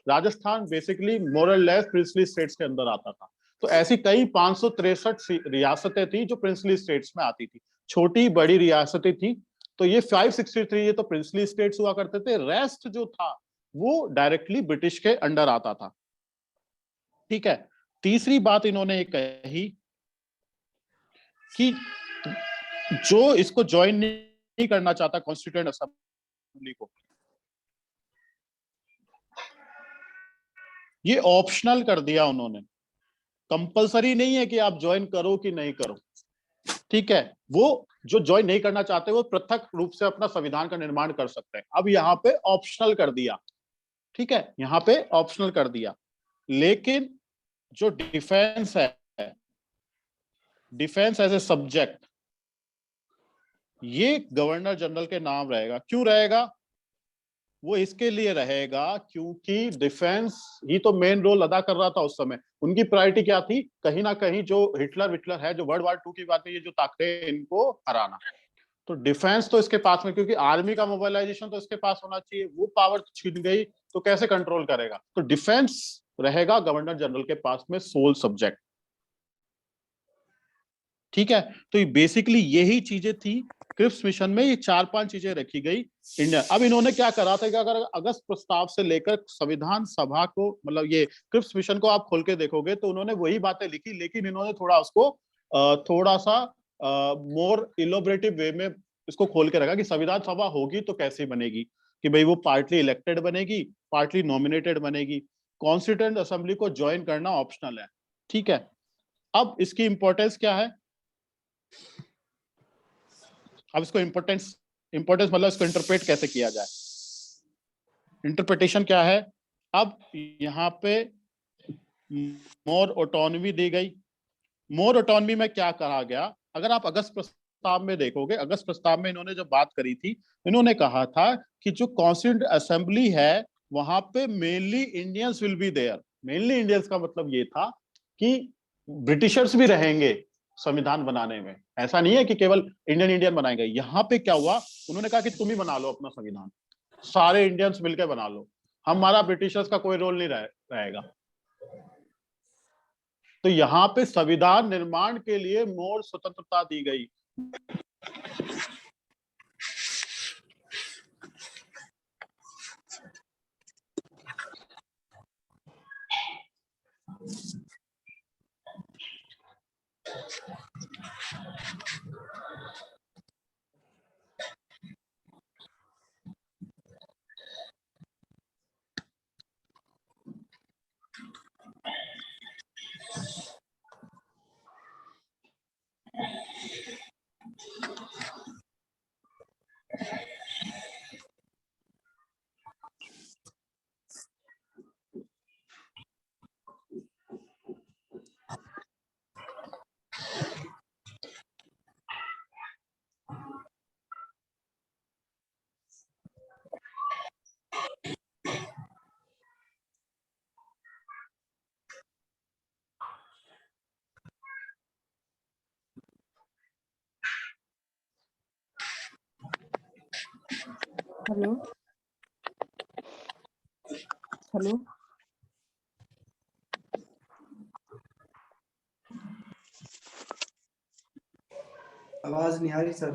Rajasthan basically moral less princely states के अंदर आता था। तो ऐसी कई 563 रियासतें थी जो प्रिंसली स्टेट्स में आती थी, छोटी बड़ी रियासतें थी। तो ये 563 ये तो प्रिंसली स्टेट्स हुआ करते थे, रेस्ट जो था वो डायरेक्टली ब्रिटिश के अंडर आता था। ठीक है, तीसरी बात इन्होंने एक कही कि जो इसको ज्वाइन नहीं करना चाहता कॉन्स्टिट्यूएंट असेंबली को, ये ऑप्शनल कर दिया उन्होंने। कंपलसरी नहीं है कि आप ज्वाइन करो कि नहीं करो। ठीक है, वो जो ज्वाइन नहीं करना चाहते वो पृथक रूप से अपना संविधान का निर्माण कर सकते हैं। अब यहाँ पे ऑप्शनल कर दिया। ठीक है, यहाँ पे ऑप्शनल कर दिया। लेकिन जो डिफेंस है, डिफेंस एज ए सब्जेक्ट, ये गवर्नर जनरल के नाम रहेगा। क्यों रहेगा? वो इसके लिए रहेगा क्योंकि डिफेंस ही तो मेन रोल अदा कर रहा था उस समय। उनकी प्रायोरिटी क्या थी? कहीं ना कहीं जो हिटलर है, जो वर्ल्ड वार 2 की बात है, ये जो ताकतें, इनको हराना। तो डिफेंस तो इसके पास में, क्योंकि आर्मी का मोबिलाइजेशन तो इसके पास होना चाहिए। वो पावर छीन गई तो कैसे कंट्रोल करेगा? तो डिफेंस रहेगा गवर्नर जनरल के पास में सोल सब्जेक्ट। ठीक है, तो बेसिकली यही चीजें थी क्रिप्स मिशन में। ये 4-5 चीजें रखी गई इंडिया। अब इन्होंने क्या करा था कि अगर अगस्त प्रस्ताव से लेकर संविधान सभा को, मतलब ये क्रिप्स मिशन को आप खोल के देखोगे तो उन्होंने वही बातें लिखी, लेकिन इन्होंने थोड़ा उसको थोड़ा सा मोर इलोबरेटिव वे में इसको खोल के रखा कि संविधान सभा होगी तो कैसे बनेगी, कि भाई वो पार्टली इलेक्टेड बनेगी, पार्टली नॉमिनेटेड बनेगी, कॉन्स्टिट्यूएंट असेंबली को ज्वाइन करना ऑप्शनल है। ठीक है, अब इसकी इंपॉर्टेंस क्या है? अब इसको इंपॉर्टेंस मतलब इसको इंटरप्रेट कैसे किया जाए? इंटरप्रिटेशन क्या है? अब यहाँ पे मोर ऑटोनॉमी दी गई। मोर ऑटोनॉमी में क्या कहा गया? अगर आप अगस्त प्रस्ताव में देखोगे, अगस्त प्रस्ताव में इन्होंने जब बात करी थी, इन्होंने कहा था कि जो कॉन्स्टिट्यूएंट असेंबली है वहां पे mainly Indians will be there. Mainly Indians का मतलब ये था कि ब्रिटिशर्स भी रहेंगे संविधान बनाने में। ऐसा नहीं है कि केवल इंडियन बनाएंगे। यहाँ पे क्या हुआ? उन्होंने कहा कि तुम ही बना लो अपना संविधान, सारे इंडियंस मिलकर बना लो, हमारा ब्रिटिशर्स का कोई रोल नहीं रहेगा। तो यहाँ पे संविधान निर्माण के लिए मोर स्वतंत्रता दी गई। हेलो हेलो आवाज नहीं आ रही सर।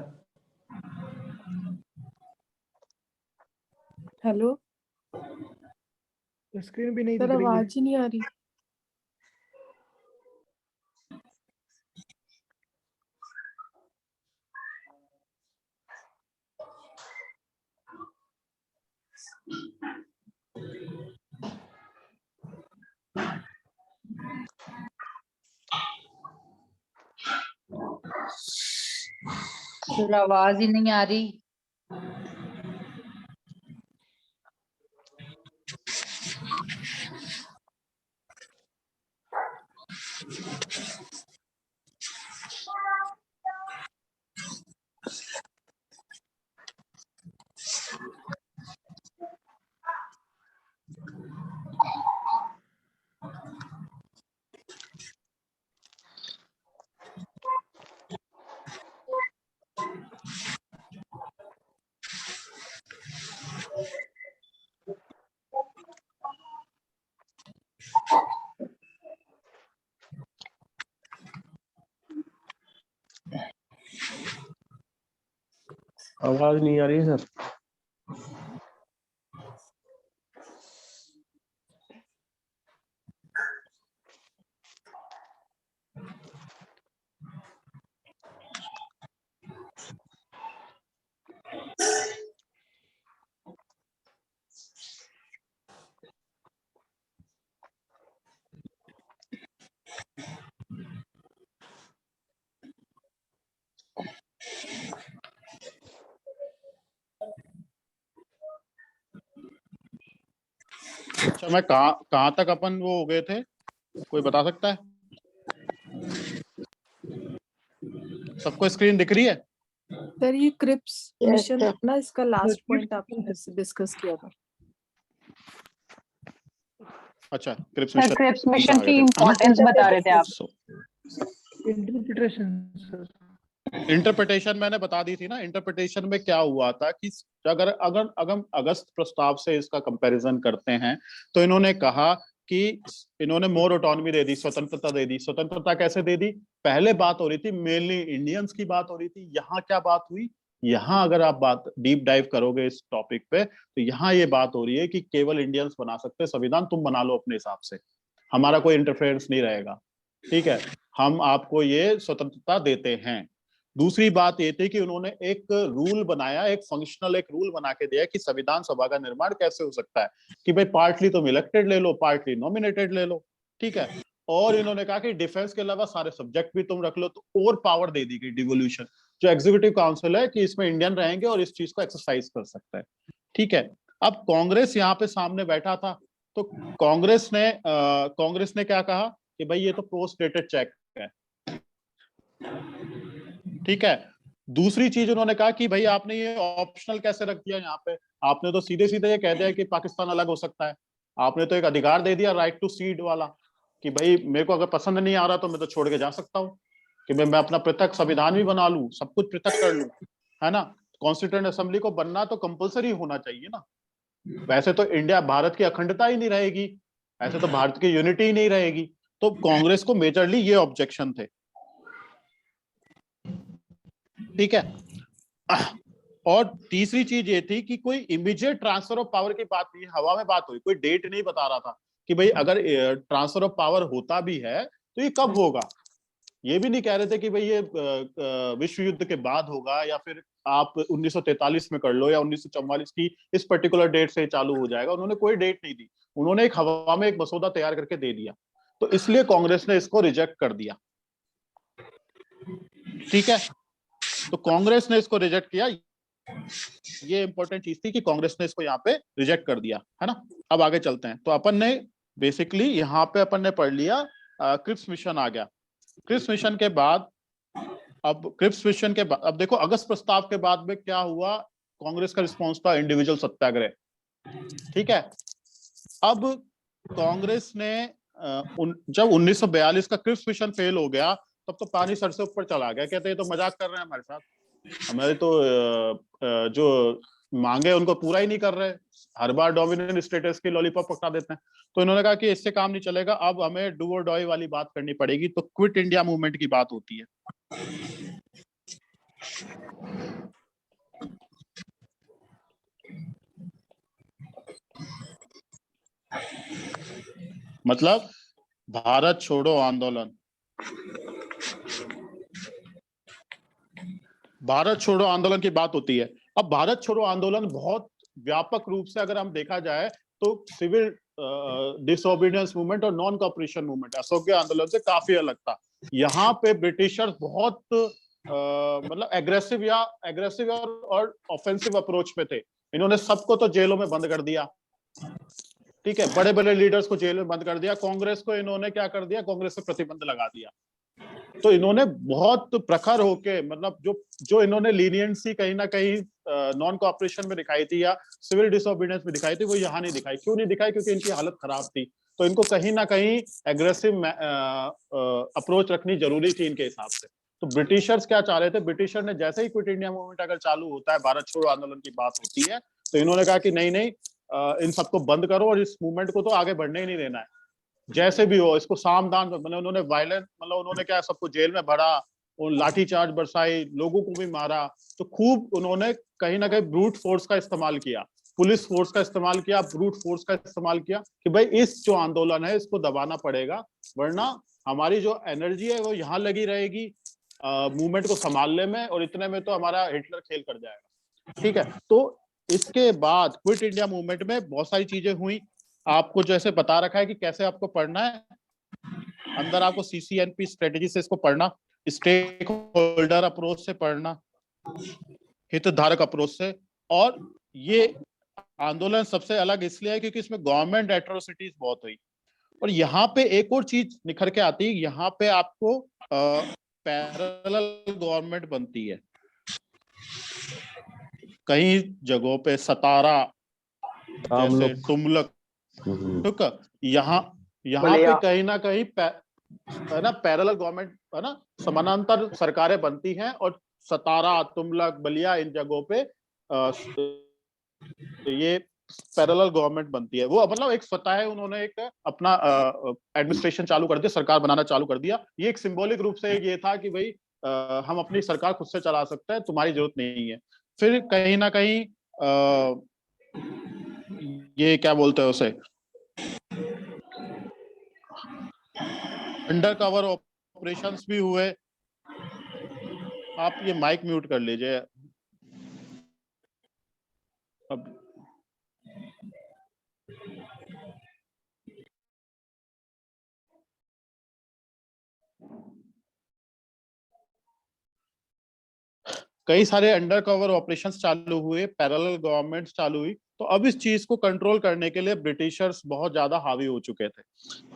हेलो स्क्रीन भी नहीं सर, दिख रही है। आवाज ही नहीं आ रही। सर आवाज ही नहीं आ रही। आवाज नहीं आ रही है सर। अच्छा, मैं कहाँ तक अपन वो हो गए थे, कोई बता सकता है? सबको स्क्रीन दिख रही है? सर ये क्रिप्स Yes, मिशन sir. अपना इसका लास्ट Yes, पॉइंट आपने डिस्कस किया था। अच्छा, क्रिप्स सर मिशन क्रिप्स आ मिशन गए की थे। इम्पोर्टेंस बता रहे थे आप। Interpretation sir. इंटरप्रिटेशन मैंने बता दी थी ना। इंटरप्रिटेशन में क्या हुआ था कि अगर अगर अगर अगस्त प्रस्ताव से इसका कंपैरिजन करते हैं तो इन्होंने कहा कि इन्होंने मोर ऑटोनॉमी दे दी, स्वतंत्रता दे दी। स्वतंत्रता कैसे दे दी? पहले बात हो रही थी मेनली इंडियंस की बात हो रही थी। यहाँ क्या बात हुई? यहाँ अगर आप बात डीप डाइव करोगे इस टॉपिक पे तो यहाँ ये बात हो रही है कि केवल इंडियंस बना सकते हैं संविधान, तुम बना लो अपने हिसाब से, हमारा कोई इंटरफेरेंस नहीं रहेगा। ठीक है, हम आपको ये स्वतंत्रता देते हैं। दूसरी बात ये थी कि उन्होंने एक रूल बनाया, एक फंक्शनल एक रूल बना के दिया कि संविधान सभा का निर्माण कैसे हो सकता है कि भाई पार्टली तुम इलेक्टेड ले लो, पार्टली नॉमिनेटेड ले लो। ठीक है, और इन्होंने कहा कि डिफेंस के अलावा सारे सब्जेक्ट भी तुम रख लो। तो और पावर दे दी गई डिवोल्यूशन, जो एग्जीक्यूटिव काउंसिल है कि इसमें इंडियन रहेंगे और इस चीज को एक्सरसाइज कर सकता है। ठीक है, अब कांग्रेस यहाँ पे सामने बैठा था तो कांग्रेस ने क्या कहा कि भाई ये तो पोस्ट डेटेड चेक है। ठीक है, दूसरी चीज उन्होंने कहा कि भाई आपने ये ऑप्शनल कैसे रख दिया यहाँ पे? आपने तो सीधे सीधे ये कह दिया कि पाकिस्तान अलग हो सकता है। आपने तो एक अधिकार दे दिया राइट टू सीड वाला कि भाई मेरे को अगर पसंद नहीं आ रहा तो मैं तो छोड़ के जा सकता हूँ, कि मैं अपना पृथक संविधान भी बना लूं, सब कुछ पृथक कर लूं, है ना। कॉन्स्टिट्यूएंट असेंबली को बनना तो कंपलसरी होना चाहिए ना। वैसे तो इंडिया, भारत की अखंडता ही नहीं रहेगी, ऐसे तो भारत की यूनिटी ही नहीं रहेगी। तो कांग्रेस को मेजरली ये ऑब्जेक्शन थे। ठीक है, और तीसरी चीज ये थी कि कोई इमीडिएट ट्रांसफर ऑफ पावर की बात नहीं, हवा में बात हुई, कोई डेट नहीं बता रहा था कि भाई अगर ट्रांसफर ऑफ पावर होता भी है तो ये कब होगा। ये भी नहीं कह रहे थे कि भाई ये विश्व युद्ध के बाद होगा या फिर आप 1943 में कर लो या 1944 की इस पर्टिकुलर डेट से चालू हो जाएगा। उन्होंने कोई डेट नहीं दी, उन्होंने एक हवा में एक मसौदा तैयार करके दे दिया। तो इसलिए कांग्रेस ने इसको रिजेक्ट कर दिया। ठीक है, तो कांग्रेस ने इसको रिजेक्ट किया। ये इंपॉर्टेंट चीज थी कि कांग्रेस ने इसको यहाँ पे रिजेक्ट कर दिया, है ना। अब आगे चलते हैं। तो अपन ने बेसिकली यहाँ पे अपन ने पढ़ लिया क्रिप्स मिशन आ गया। क्रिप्स मिशन के बाद अब देखो अगस्त प्रस्ताव के बाद में क्या हुआ। कांग्रेस का रिस्पॉन्स था इंडिविजुअल सत्याग्रह। ठीक है, अब कांग्रेस ने जब 1942 का क्रिप्स मिशन फेल हो गया तब तो पानी सर से ऊपर चला गया। कहते हैं तो मजाक कर रहे हैं हमारे साथ, हमारे तो जो मांगे उनको पूरा ही नहीं कर रहे, हर बार डोमिनेंट स्टेटस की लॉलीपॉप पकड़ा देते हैं। तो इन्होंने कहा कि इससे काम नहीं चलेगा, अब हमें डू और डाई वाली बात करनी पड़ेगी। तो क्विट इंडिया मूवमेंट की बात होती है। मतलब भारत छोड़ो आंदोलन, भारत छोड़ो आंदोलन की बात होती है। अब भारत छोड़ो आंदोलन बहुत व्यापक रूप से अगर हम देखा जाए तो सिविल डिसओबीडियंस मूवमेंट और नॉन कॉपरेशन मूवमेंट असहयोग आंदोलन से काफी अलग था। यहाँ पे ब्रिटिशर्स बहुत मतलब एग्रेसिव और ऑफेंसिव अप्रोच पे थे। इन्होंने सबको तो जेलों में बंद कर दिया। ठीक है, बड़े बड़े लीडर्स को जेल में बंद कर दिया। कांग्रेस को इन्होंने क्या कर दिया, कांग्रेस पे प्रतिबंध लगा दिया। तो इन्होंने बहुत प्रखर होके मतलब जो इन्होंने लीनियंसी कहीं ना कहीं नॉन कोऑपरेशन में दिखाई थी या सिविल डिसओबीडियंस में दिखाई थी, वो यहाँ नहीं दिखाई। क्यों नहीं दिखाई? क्योंकि इनकी हालत खराब थी। तो इनको कहीं ना कहीं एग्रेसिव अप्रोच रखनी जरूरी थी इनके हिसाब से। तो ब्रिटिशर्स क्या चाह रहे थे, ब्रिटिशर ने जैसे ही क्विट इंडिया मूवमेंट अगर चालू होता है, भारत छोड़ो आंदोलन की बात होती है, तो इन्होंने कहा कि नहीं नहीं, इन सबको बंद करो और इस मूवमेंट को तो आगे बढ़ने ही नहीं देना है, जैसे भी हो। इसको सामदान मतलब उन्होंने वायलेंस मतलब उन्होंने क्या सबको जेल में भरा और लाठीचार्ज बरसाई, लोगों को भी मारा। तो खूब उन्होंने कहीं ना कहीं ब्रूट फोर्स का इस्तेमाल किया, पुलिस फोर्स का इस्तेमाल किया, ब्रूट फोर्स का इस्तेमाल किया कि भाई इस जो आंदोलन है इसको दबाना पड़ेगा, वरना हमारी जो एनर्जी है वो यहाँ लगी रहेगी मूवमेंट को संभालने में, और इतने में तो हमारा हिटलर खेल कर जाएगा। ठीक है, तो इसके बाद क्विट इंडिया मूवमेंट में बहुत सारी चीजें हुई। आपको जैसे बता रखा है कि कैसे आपको पढ़ना है, अंदर आपको सीसीएनपी स्ट्रेटेजी से इसको पढ़ना, स्टेक होल्डर अप्रोच से पढ़ना, हितधारक अप्रोच से। और ये आंदोलन सबसे अलग इसलिए है क्योंकि इसमें गवर्नमेंट एट्रोसिटीज बहुत हुई। और यहाँ पे एक और चीज निखर के आती है, यहाँ पे आपको पैरेलल गवर्नमेंट बनती है। कई जगहों पे सतारा, जैसे आमलोग। तुमलक, हम्म। ठीक है, यहाँ पे कहीं ना कहीं है ना पैरेलल गवर्नमेंट, है ना, समानांतर सरकारें बनती हैं, और सतारा, तुमलक, बलिया, इन जगहों पे ये पैरेलल गवर्नमेंट बनती है। वो मतलब एक स्वतः है, उन्होंने एक अपना एडमिनिस्ट्रेशन चालू कर दिया, सरकार बनाना चालू कर दिया। ये एक सिंबॉलिक रूप से ये था कि भाई हम अपनी सरकार खुद से चला सकते हैं, तुम्हारी जरूरत नहीं है। फिर कहीं ना कहीं ये क्या बोलते हैं उसे, अंडर कवर ऑपरेशंस भी हुए। आप ये माइक म्यूट कर लीजिए अब। कई सारे अंडर कवर ऑपरेशंस चालू हुए, पैरेलल गवर्नमेंट्स चालू हुई। तो अब इस चीज को कंट्रोल करने के लिए ब्रिटिशर्स बहुत ज्यादा हावी हो चुके थे,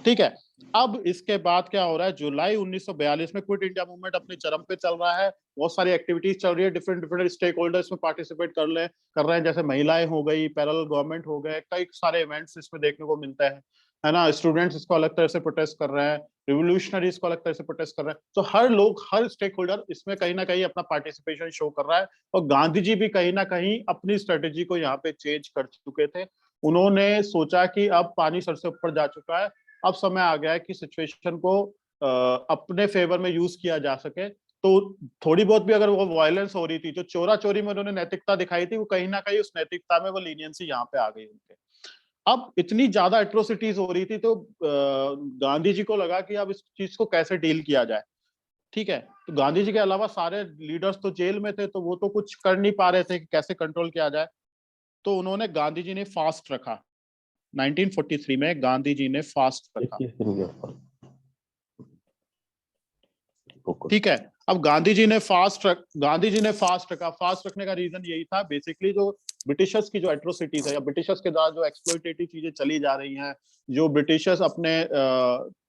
ठीक है। अब इसके बाद क्या हो रहा है, जुलाई 1942 में क्विट इंडिया मूवमेंट अपने चरम पे चल रहा है। बहुत सारी एक्टिविटीज चल रही है, डिफरेंट स्टेक होल्डर्स में पार्टिसिपेट कर रहे हैं, जैसे महिलाएं हो गई, पैरेलल गवर्नमेंट हो गए, कई सारे इवेंट्स इसमें देखने को मिलते हैं, है ना। स्टूडेंट्स इसको अलग तरह से प्रोटेस्ट कर रहे हैं, रिवोल्यूशनरीज को अलग तरह से प्रोटेस्ट कर रहे हैं। तो हर लोग, हर स्टेक होल्डर इसमें कहीं ना कहीं अपना पार्टिसिपेशन शो कर रहा है। और गांधी जी भी कहीं ना कहीं अपनी स्ट्रेटेजी को यहाँ पे चेंज कर चुके थे। उन्होंने सोचा कि अब पानी सर से ऊपर जा चुका है, अब समय आ गया है कि सिचुएशन को अपने फेवर में यूज किया जा सके। तो थोड़ी बहुत भी अगर वो वायलेंस हो रही थी, जो चोरा चोरी में उन्होंने नैतिकता दिखाई थी, वो कहीं ना कहीं उस नैतिकता में वो लीनियंसी यहाँ पे आ गई उनके। अब इतनी ज्यादा एट्रोसिटीज हो रही थी, तो गांधी जी को लगा कि अब इस चीज को कैसे डील किया जाए, ठीक है। तो गांधी जी के अलावा सारे लीडर्स तो जेल में थे, तो वो तो कुछ कर नहीं पा रहे थे कि कैसे कंट्रोल किया जाए। तो उन्होंने, गांधी जी ने फास्ट रखा। 1943 में गांधी जी ने फास्ट रखा, ठीक है। अब गांधी जी ने फास्ट रखा। फास्ट रखने का रीजन यही था, बेसिकली जो ब्रिटिशर्स की जो एट्रोसिटीज है, या ब्रिटिशर्स के द्वारा जो एक्सप्लॉइटेटिव चीजें चली जा रही हैं, जो ब्रिटिशर्स अपने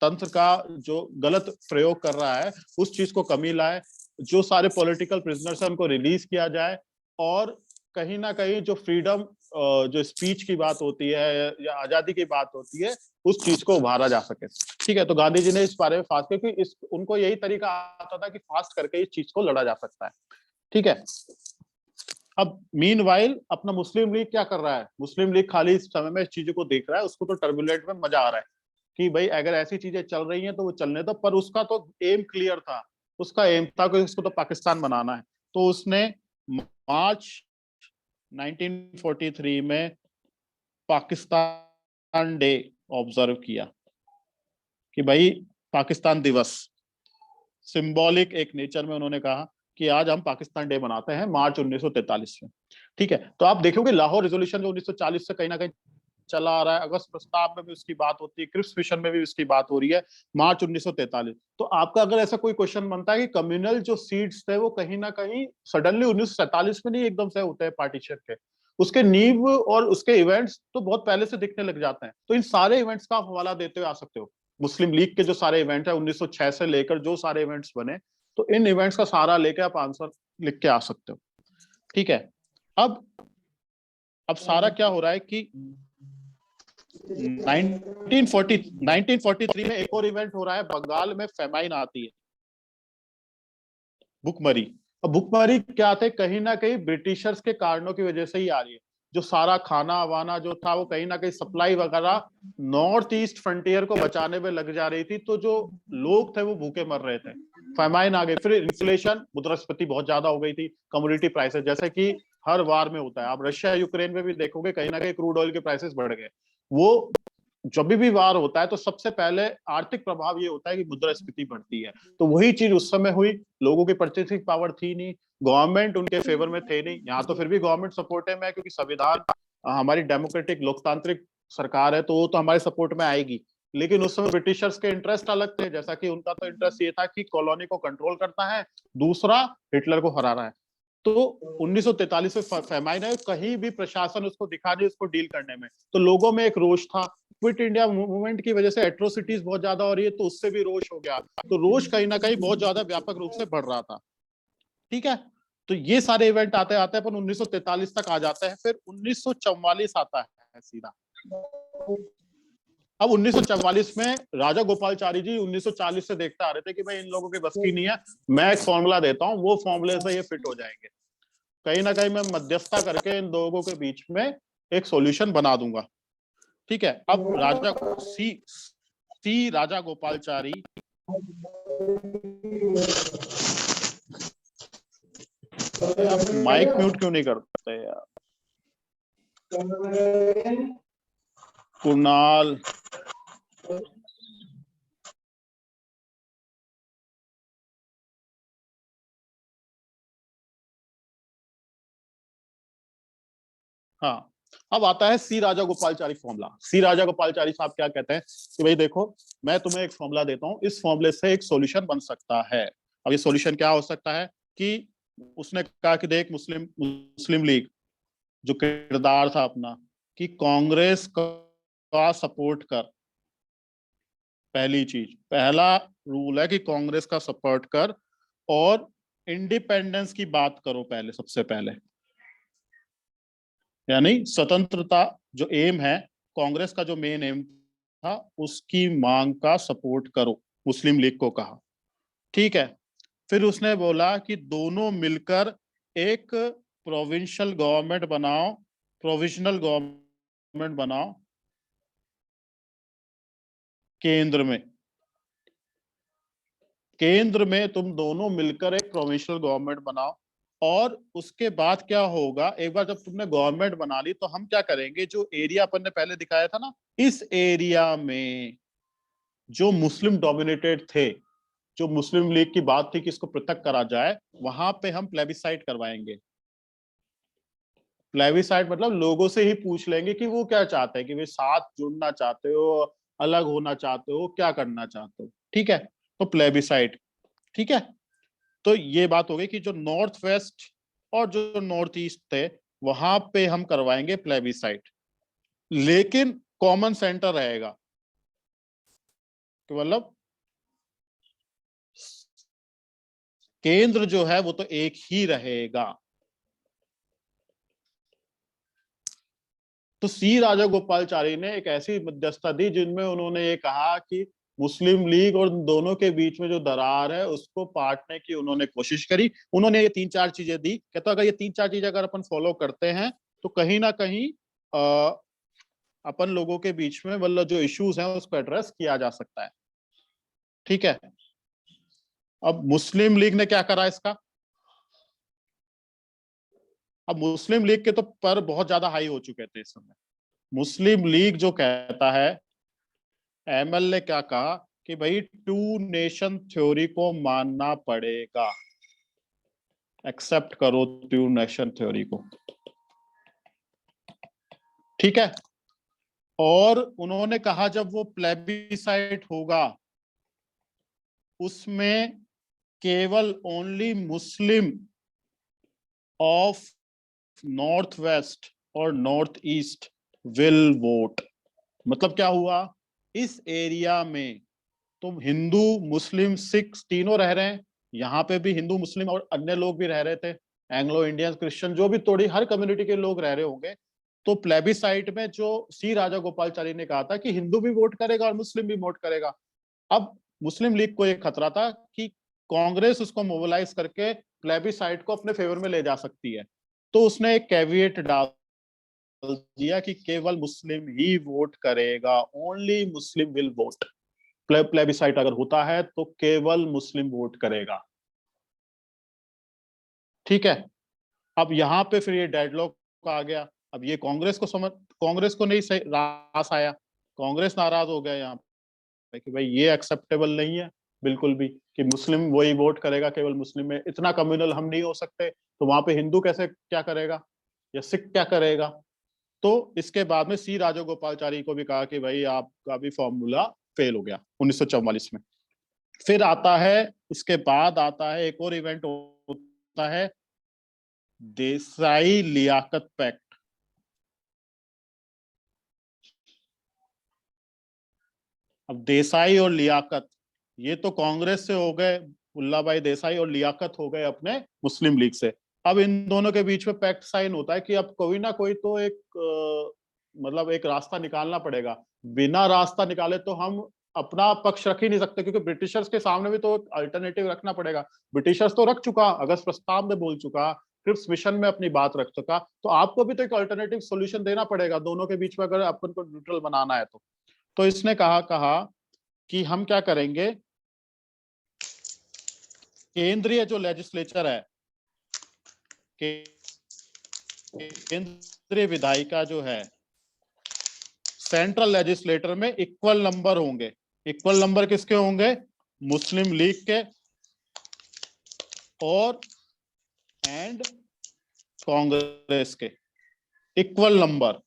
तंत्र का जो गलत प्रयोग कर रहा है, उस चीज को कमी लाए। जो सारे पॉलिटिकल प्रिजनर्स हैं उनको रिलीज किया जाए, और कहीं ना कहीं जो फ्रीडम, जो स्पीच की बात होती है या आजादी की बात होती है, उस चीज को उभारा जा सके, ठीक है। तो गांधी जी ने इस बारे में फास्ट, क्योंकि इस उनको यही तरीका आता था कि फास्ट करके इस चीज को लड़ा जा सकता है, ठीक है। अब मीनवाइल अपना मुस्लिम लीग क्या कर रहा है, मुस्लिम लीग खाली इस समय में इस चीजों को देख रहा है। उसको तो टर्बुलेंट में मजा आ रहा है कि भाई अगर ऐसी चीजें चल रही हैं तो वो चलने दो, पर उसका तो एम क्लियर था। उसका एम था कि उसको तो पाकिस्तान बनाना है। तो उसने मार्च 1943 में पाकिस्तान डे ऑब्जर्व किया कि भाई पाकिस्तान दिवस, सिंबॉलिक एक नेचर में उन्होंने कहा कि आज हम पाकिस्तान डे मनाते हैं, मार्च 1943 में, ठीक है। तो आप देखोगे लाहौर रेजोल्यूशन जो 1940 से कहीं ना कहीं चला आ रहा है, अगस्त प्रस्ताव में भी उसकी बात होती है, क्रिप्स मिशन में भी उसकी बात हो रही है, मार्च 1943। तो आपका अगर ऐसा कोई क्वेश्चन बनता है कि कम्युनल जो सीड्स थे वो कहीं ना कहीं सडनली 1947 में नहीं एकदम से होते हैं पार्टीशन के, उसके नींव और उसके इवेंट्स तो बहुत पहले से दिखने लग जाते हैं। तो इन सारे इवेंट्स का आप हवाला देते हुए आ सकते हो, मुस्लिम लीग के जो सारे इवेंट है 1906 से लेकर जो सारे इवेंट्स बने, तो इन इवेंट्स का सारा लेके आप आंसर लिख के आ सकते हो, ठीक है। अब सारा क्या हो रहा है कि 1943 में एक और इवेंट हो रहा है, बंगाल में फेमाइन आती है, भुखमरी। अब भुखमरी क्या थे, कहीं ना कहीं ब्रिटिशर्स के कारणों की वजह से ही आ रही है। जो सारा खाना वाना जो था वो कहीं ना कहीं सप्लाई वगैरह नॉर्थ ईस्ट फ्रंटियर को बचाने में लग जा रही थी, तो जो लोग थे वो भूखे मर रहे थे, फेमाइन आ गई। फिर इन्फ्लेशन, मुद्रास्फीति बहुत ज्यादा हो गई थी, कमोडिटी प्राइसेस, जैसे कि हर वार में होता है। आप रशिया यूक्रेन में भी देखोगे कहीं ना कहीं क्रूड ऑयल के प्राइसेस बढ़ गए। वो जब भी वार होता है तो सबसे पहले आर्थिक प्रभाव ये होता है कि मुद्रास्फीति बढ़ती है। तो वही चीज उस समय हुई, लोगों की परचेसिंग पावर थी नहीं, गवर्नमेंट उनके फेवर में थे नहीं। यहाँ तो फिर भी गवर्नमेंट सपोर्टिव में है, क्योंकि संविधान हमारी डेमोक्रेटिक लोकतांत्रिक सरकार है, तो वो तो हमारे सपोर्ट में आएगी। लेकिन उस समय ब्रिटिशर्स के इंटरेस्ट अलग थे, जैसा कि उनका तो इंटरेस्ट ये था कि कॉलोनी को कंट्रोल करता है, दूसरा हिटलर को हरा रहा है। तो 1943 में फेमाइन है, कहीं भी प्रशासन उसको दिखा नहीं उसको डील करने में, तो लोगों में एक रोष था। क्विट इंडिया मूवमेंट की वजह से एट्रोसिटीज बहुत ज्यादा हो रही है, तो उससे भी रोष हो गया। तो रोष कहीं ना कहीं बहुत ज्यादा व्यापक रूप से बढ़ रहा था, ठीक है। तो ये सारे इवेंट आते आते अपन 1943 तक आ जाते हैं, फिर 1944 आता है सीधा। अब 1944 में राजा गोपालचारी जी 1940 से देखते आ रहे थे कि भाई इन लोगों की बस की नहीं है, मैं एक फॉर्मूला देता हूं, वो फॉर्मूले से ये फिट हो जाएंगे, कहीं ना कहीं मैं मध्यस्थता करके इन लोगों के बीच में एक सॉल्यूशन बना दूंगा। ठीक है, अब राजा गोपालचारी आप माइक म्यूट क्यों नहीं करते यार कुणाल? हाँ, अब आता है सी राजा गोपालचारी फॉर्मूला। सी राजा गोपालचारी साहब क्या कहते हैं कि भाई देखो, मैं तुम्हें एक फॉर्मूला देता हूं, इस फॉर्मूले से एक सॉल्यूशन बन सकता है। अब ये सॉल्यूशन क्या हो सकता है कि उसने कहा कि देख, मुस्लिम लीग जो किरदार था अपना कि कांग्रेस का सपोर्ट कर, पहली चीज, पहला रूल है कि कांग्रेस का सपोर्ट कर, और इंडिपेंडेंस की बात करो पहले, सबसे पहले, यानी स्वतंत्रता जो एम है, कांग्रेस का जो मेन एम था, उसकी मांग का सपोर्ट करो, मुस्लिम लीग को कहा। ठीक है, फिर उसने बोला कि दोनों मिलकर एक प्रोविंशियल गवर्नमेंट बनाओ, प्रोविजनल गवर्नमेंट बनाओ केंद्र में तुम दोनों मिलकर एक प्रोविंशियल गवर्नमेंट बनाओ। और उसके बाद क्या होगा, एक बार जब तुमने गवर्नमेंट बना ली तो हम क्या करेंगे, जो एरिया अपन ने पहले दिखाया था ना, इस एरिया में जो मुस्लिम डोमिनेटेड थे, जो मुस्लिम लीग की बात थी कि इसको पृथक करा जाए, वहां पे हम प्लेबिसाइट करवाएंगे। प्लेबिसाइट मतलब लोगों से ही पूछ लेंगे कि वो क्या चाहते हैं, कि वे साथ जुड़ना चाहते हो, अलग होना चाहते हो, क्या करना चाहते हो। ठीक है, तो प्लेबिसाइट। ठीक है, तो ये बात हो गई कि जो नॉर्थ वेस्ट और जो नॉर्थ ईस्ट थे वहां पे हम करवाएंगे प्लेबिसाइट, लेकिन कॉमन सेंटर रहेगा, तो मतलब केंद्र जो है वो तो एक ही रहेगा। तो सी राजा गोपालचारी ने एक ऐसी मध्यस्थता दी जिनमें उन्होंने ये कहा कि मुस्लिम लीग और दोनों के बीच में जो दरार है उसको पाटने की उन्होंने कोशिश करी। उन्होंने ये 3-4 चीजें दी, कहता अगर ये 3-4 चीजें अगर अपन फॉलो करते हैं तो कहीं ना कहीं अपन लोगों के बीच में मतलब जो इश्यूज हैं उसको एड्रेस किया जा सकता है। ठीक है, अब मुस्लिम लीग ने क्या करा इसका, अब मुस्लिम लीग के तो पर बहुत ज्यादा हाई हो चुके थे इस समय। मुस्लिम लीग जो कहता है, एमएल ने क्या कहा कि भाई 2 नेशन थ्योरी को मानना पड़ेगा, एक्सेप्ट करो 2 नेशन थ्योरी को। ठीक है, और उन्होंने कहा जब वो प्लेबिसाइट होगा उसमें केवल only Muslim of north west और नॉर्थ ईस्ट विल वोट। मतलब क्या हुआ, इस एरिया में तुम हिंदू मुस्लिम सिख तीनों रह रहे हैं, यहाँ पे भी हिंदू मुस्लिम और अन्य लोग भी रह रहे थे, एंग्लो इंडियन क्रिश्चियन जो भी थोड़ी हर कम्युनिटी के लोग रह रहे होंगे। तो प्लेबिसाइट में जो सी राजा गोपालचारी ने कहा था कि हिंदू भी वोट करेगा और मुस्लिम भी वोट करेगा। अब मुस्लिम लीग को एक खतरा था कि कांग्रेस उसको मोबिलाइज करके प्लेबिसाइट को अपने फेवर में ले जा सकती है, तो उसने एक कैविएट डाल दिया कि केवल मुस्लिम ही वोट करेगा, only Muslim will vote. Plebiscite अगर होता है तो केवल मुस्लिम वोट करेगा। ठीक है, अब यहाँ पे फिर ये डेडलॉक आ गया। अब ये कांग्रेस को नहीं सही रास आया, कांग्रेस नाराज हो गया यहाँ पे कि भाई ये एक्सेप्टेबल नहीं है बिल्कुल भी कि मुस्लिम वही वोट करेगा, केवल मुस्लिम में इतना कम्युनल हम नहीं हो सकते, तो वहां पे हिंदू कैसे क्या करेगा या सिख क्या करेगा। तो इसके बाद में सी राजगोपालचारी को भी कहा कि भाई आपका भी फॉर्मूला फेल हो गया 1944 में। फिर आता है, इसके बाद आता है एक और इवेंट होता है, देसाई लियाकत पैक्ट। अब देसाई और लियाकत ये तो कांग्रेस से हो गए, मुल्ला भाई देसाई, और लियाकत हो गए अपने मुस्लिम लीग से। अब इन दोनों के बीच में पैक्ट साइन होता है कि अब कोई ना कोई तो एक मतलब एक रास्ता निकालना पड़ेगा। बिना रास्ता निकाले तो हम अपना पक्ष रख ही नहीं सकते, क्योंकि ब्रिटिशर्स के सामने भी तो अल्टरनेटिव रखना पड़ेगा। ब्रिटिशर्स तो रख चुका, अगस्त प्रस्ताव में बोल चुका, क्रिप्स मिशन में अपनी बात रख चुका, तो आपको भी तो एक अल्टरनेटिव सॉल्यूशन देना पड़ेगा दोनों के बीच में, अगर अपन को न्यूट्रल बनाना है तो इसने कहा कि हम क्या करेंगे, केंद्रीय जो लेजिस्लेचर है, केंद्रीय विधायिका जो है, सेंट्रल लेजिस्लेटर में इक्वल नंबर होंगे। इक्वल नंबर किसके होंगे? मुस्लिम लीग के और एंड कांग्रेस के, इक्वल नंबर।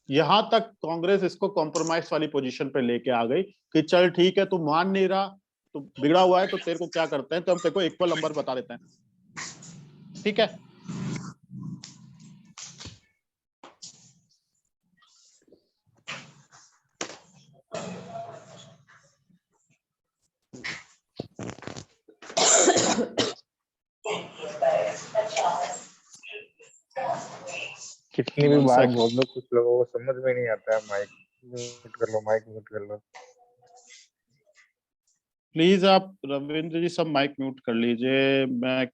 यहां तक कांग्रेस इसको कॉम्प्रोमाइज वाली पोजीशन पे लेके आ गई कि चल ठीक है, तू मान नहीं रहा, तो बिगड़ा हुआ है, तो तेरे को क्या करते हैं, तो हम तेरे को इक्वल नंबर बता देते हैं। ठीक है, कितनी भी बार बोल दो, कुछ लोगों को समझ में नहीं आता है। माइक म्यूट कर लो, माइक म्यूट कर लो। प्लीज आप रविंद्र जी सब माइक म्यूट कर लीजिए, मैं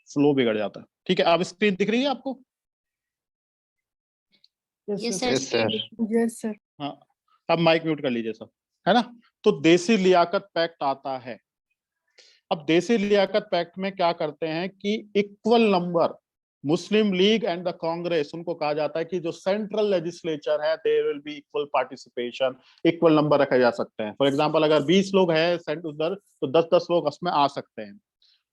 फ्लो बिगड़ जाता है। ठीक है, आप स्क्रीन दिख रही है आपको? Yes yes sir. Sir. Yes sir. हाँ, अब माइक म्यूट कर लीजिए सब, है ना। तो देसी लियाकत पैक्ट आता है। अब देसी लियाकत पैक्ट में क्या करते हैं कि equal number Muslim League and the Congress, उनको कहा जाता है कि जो सेंट्रल लेजिस्लेचर है, there will be equal participation, equal number रखे जा सकते हैं। फॉर एग्जांपल अगर 20 लोग हैं उधर, तो 10-10 लोग उसमें आ सकते हैं।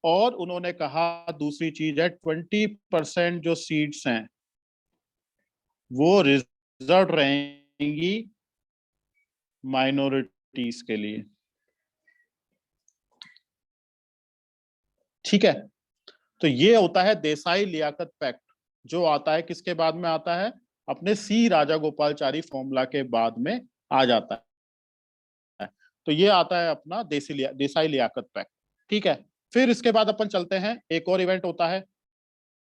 और उन्होंने कहा दूसरी चीज है, 20% जो सीट्स हैं वो रिजर्व रहेंगी माइनॉरिटीज के लिए। ठीक है, तो ये होता है देसाई लियाकत पैक्ट, जो आता है किसके बाद में आता है? अपने सी राजागोपालचारी फॉर्मूला के बाद में आ जाता है। तो ये आता है अपना देसाई लियाकत पैक्ट। ठीक है, फिर इसके बाद अपन चलते हैं, एक और इवेंट होता है,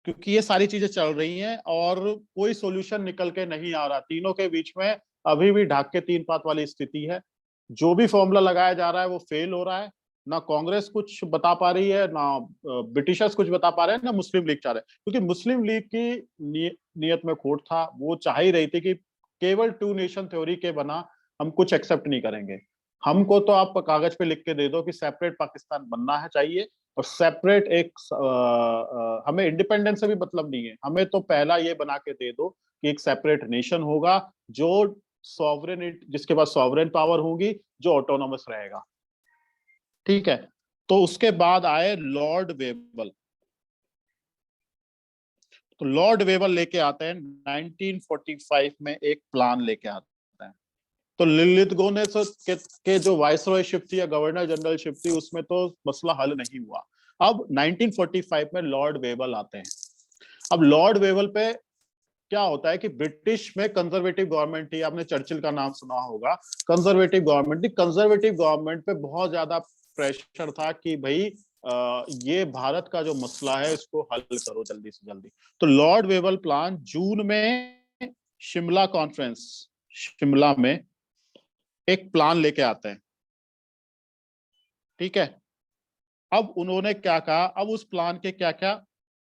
क्योंकि ये सारी चीजें चल रही हैं और कोई सॉल्यूशन निकल के नहीं आ रहा, तीनों के बीच में अभी भी ढाक के तीन पात वाली स्थिति है। जो भी फॉर्मूला लगाया जा रहा है वो फेल हो रहा है, ना कांग्रेस कुछ बता पा रही है, ना ब्रिटिशर्स कुछ बता पा रहे हैं, ना मुस्लिम लीग चाह रहे हैं। क्योंकि मुस्लिम लीग की नियत में खोट था, वो चाह ही रही थी कि केवल टू नेशन थ्योरी के बना हम कुछ एक्सेप्ट नहीं करेंगे। हमको तो आप कागज पे लिख के दे दो कि सेपरेट पाकिस्तान बनना है चाहिए, और सेपरेट एक हमें इंडिपेंडेंस से भी मतलब नहीं है, हमें तो पहला ये बना के दे दो कि एक सेपरेट नेशन होगा जो सॉवरेन, जिसके पास सॉवरेन पावर होगी, जो ऑटोनोमस रहेगा। ठीक है, तो उसके बाद आए लॉर्ड वेबल। तो लॉर्ड वेबल लेके आते हैं 1945 में एक प्लान लेके आते हैं। तो लिलितगो के जो वाइसरॉयशिप थी या गवर्नर जनरलशिप थी, उसमें तो मसला हल नहीं हुआ। अब 1945 में लॉर्ड वेबल आते हैं। अब लॉर्ड वेबल पे क्या होता है कि ब्रिटिश में कंजर्वेटिव गवर्नमेंट थी, आपने चर्चिल का नाम सुना होगा, कंजर्वेटिव गवर्नमेंट थी। कंजर्वेटिव गवर्नमेंट पे बहुत ज्यादा प्रेशर था कि भाई ये भारत का जो मसला है इसको हल करो जल्दी से जल्दी। तो लॉर्ड वेबल प्लान जून में शिमला कॉन्फ्रेंस, शिमला में एक प्लान लेके आते हैं। ठीक है, अब उन्होंने क्या कहा, अब उस प्लान के क्या क्या,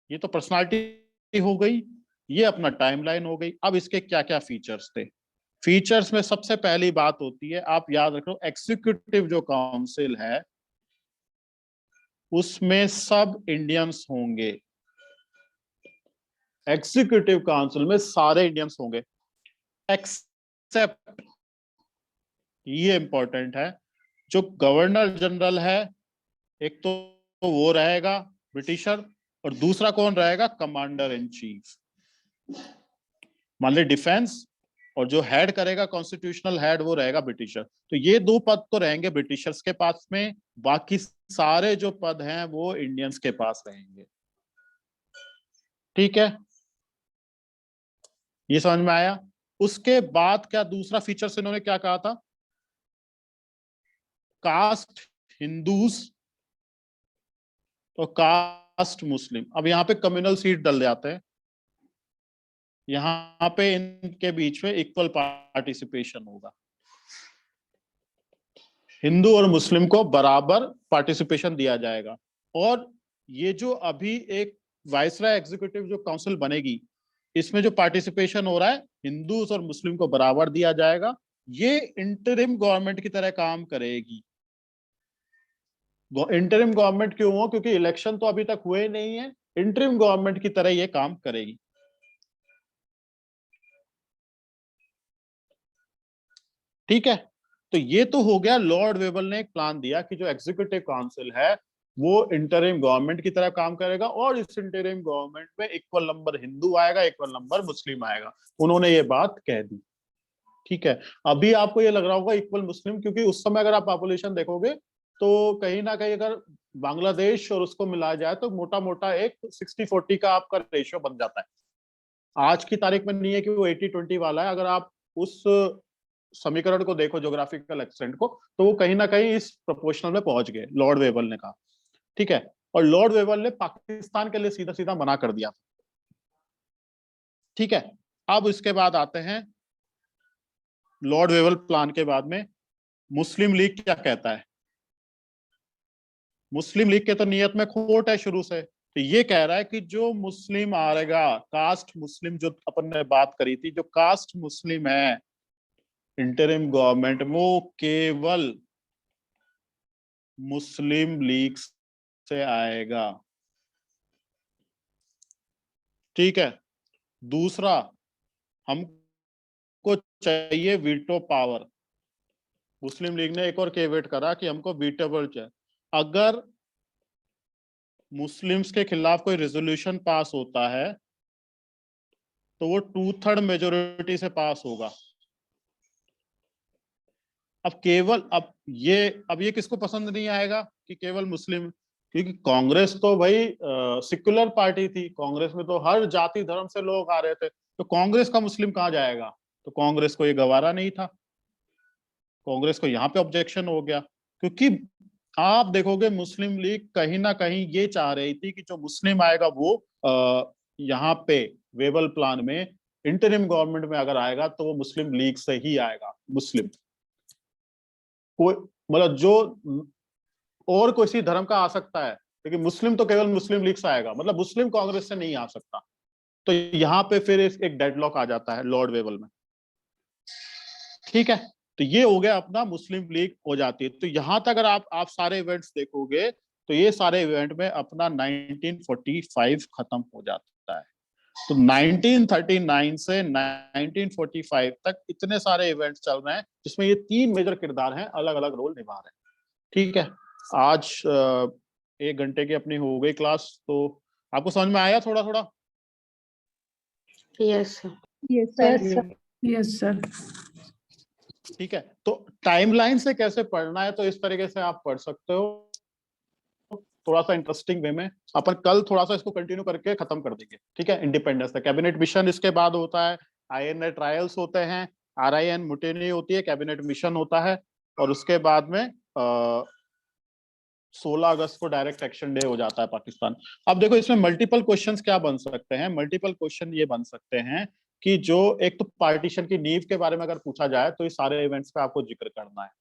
ये तो पर्सनालिटी हो गई, ये अपना टाइमलाइन हो गई। अब इसके क्या क्या फीचर्स थे? फीचर्स में सबसे पहली बात होती है, आप याद रखो, एग्जीक्यूटिव जो काउंसिल है उसमें सब इंडियंस होंगे। एग्जीक्यूटिव काउंसिल में सारे इंडियंस होंगे, एक्सेप्ट, ये इंपॉर्टेंट है, जो गवर्नर जनरल है, एक तो वो रहेगा ब्रिटिशर, और दूसरा कौन रहेगा? Commander in chief. मान ली डिफेंस, और जो हेड करेगा कॉन्स्टिट्यूशनल हेड, वो रहेगा ब्रिटिशर। तो ये दो पद तो रहेंगे ब्रिटिशर्स के पास में, बाकी सारे जो पद हैं वो इंडियंस के पास रहेंगे। ठीक है, ये समझ में आया? उसके बाद क्या दूसरा फीचर इन्होंने क्या कहा था? कास्ट हिंदूज, तो कास्ट कास्ट मुस्लिम। अब यहाँ पे कम्युनल सीट डल जाते हैं, यहाँ पे इनके बीच में इक्वल पार्टिसिपेशन होगा, हिंदू और मुस्लिम को बराबर पार्टिसिपेशन दिया जाएगा। और ये जो अभी एक वाइसराय एग्जीक्यूटिव जो काउंसिल बनेगी, इसमें जो पार्टिसिपेशन हो रहा है हिंदू और मुस्लिम को बराबर दिया जाएगा। ये इंटरिम गवर्नमेंट की तरह काम करेगी। इंटरिम गवर्नमेंट क्यों हो? क्योंकि इलेक्शन तो अभी तक हुए नहीं है, इंटरिम गवर्नमेंट की तरह ये काम करेगी। ठीक है, तो ये तो हो गया, लॉर्ड वेबल ने एक प्लान दिया कि जो एग्जीक्यूटिव काउंसिल है वो इंटरिम गवर्नमेंट की तरह काम करेगा और इस इंटरिम गवर्नमेंट में इक्वल नंबर हिंदू आएगा, इक्वल नंबर मुस्लिम आएगा। उन्होंने ये बात कह दी। ठीक है, अभी आपको ये लग रहा होगा इक्वल मुस्लिम, क्योंकि उस समय अगर आप पॉपुलेशन देखोगे तो कहीं ना कहीं अगर बांग्लादेश और उसको मिलाया जाए तो मोटा मोटा एक 60-40 का आपका रेशियो बन जाता है। आज की तारीख में नहीं है कि वो 80-20 वाला है। अगर आप उस समीकरण को देखो, ज्योग्राफिकल एक्सटेंट को, तो वो कहीं ना कहीं इस प्रोपोर्शनल में पहुंच गए, लॉर्ड वेबल ने कहा। ठीक है, और लॉर्ड वेबल ने पाकिस्तान के लिए सीधा सीधा मना कर दिया। ठीक है, अब इसके बाद आते हैं लॉर्ड वेबल प्लान के बाद में मुस्लिम लीग क्या कहता है। मुस्लिम लीग के तो नियत में खोट है शुरू से, तो ये कह रहा है कि जो मुस्लिम आएगा, कास्ट मुस्लिम जो अपन ने बात करी थी, जो कास्ट मुस्लिम है इंटरिम गवर्नमेंट में, वो केवल मुस्लिम लीग से आएगा। ठीक है, दूसरा, हमको चाहिए वीटो पावर। मुस्लिम लीग ने एक और केवेट करा कि हमको वीटो पावर चाहिए। अगर मुस्लिम्स के खिलाफ कोई रेजोल्यूशन पास होता है तो वो 2/3 मेजोरिटी से पास होगा। अब ये किसको पसंद नहीं आएगा कि केवल मुस्लिम, क्योंकि कांग्रेस तो भाई सेक्युलर पार्टी थी, कांग्रेस में तो हर जाति धर्म से लोग आ रहे थे, तो कांग्रेस का मुस्लिम कहाँ जाएगा? तो कांग्रेस को ये गवारा नहीं था, कांग्रेस को यहाँ पे ऑब्जेक्शन हो गया। क्योंकि आप देखोगे मुस्लिम लीग कहीं ना कहीं ये चाह रही थी कि जो मुस्लिम आएगा वो यहाँ पे वेबल प्लान में इंटरिम गवर्नमेंट में अगर आएगा तो वो मुस्लिम लीग से ही आएगा। मुस्लिम कोई मतलब जो और किसी धर्म का आ सकता है, लेकिन मुस्लिम तो केवल मुस्लिम लीग से आएगा, मतलब मुस्लिम कांग्रेस से नहीं आ सकता। तो यहाँ पे फिर एक डेडलॉक आ जाता है लॉर्ड वेबल में। ठीक है, तो ये हो गया अपना, मुस्लिम लीग हो जाती है। तो यहां तक अगर आप सारे इवेंट्स देखोगे तो ये सारे इवेंट में अपना 1945 खत्म हो जाता है। तो 1939 से 1945 तक इतने सारे इवेंट्स चल रहे हैं जिसमें ये 3 मेजर किरदार हैं, अलग अलग रोल निभा रहे हैं। ठीक है, आज 1 घंटे की अपनी हो गई क्लास, तो आपको समझ में आया थोड़ा थोड़ा? Yes sir. Yes, sir. Yes, sir. ठीक है, तो टाइमलाइन से कैसे पढ़ना है, तो इस तरीके से आप पढ़ सकते हो, थोड़ा सा इंटरेस्टिंग वे में। अपन कल थोड़ा सा इसको कंटिन्यू करके खत्म कर देंगे। ठीक है, इंडिपेंडेंस तक कैबिनेट मिशन इसके बाद होता है, INA ट्रायल्स होते हैं, RIN मुटेनी होती है, कैबिनेट मिशन होता है, और उसके बाद में 16 अगस्त को डायरेक्ट एक्शन डे हो जाता है पाकिस्तान। अब देखो इसमें मल्टीपल क्वेश्चंस क्या बन सकते हैं। मल्टीपल क्वेश्चन ये बन सकते हैं कि जो एक तो पार्टीशन की नींव के बारे में अगर पूछा जाए तो ये सारे इवेंट्स का आपको जिक्र करना है।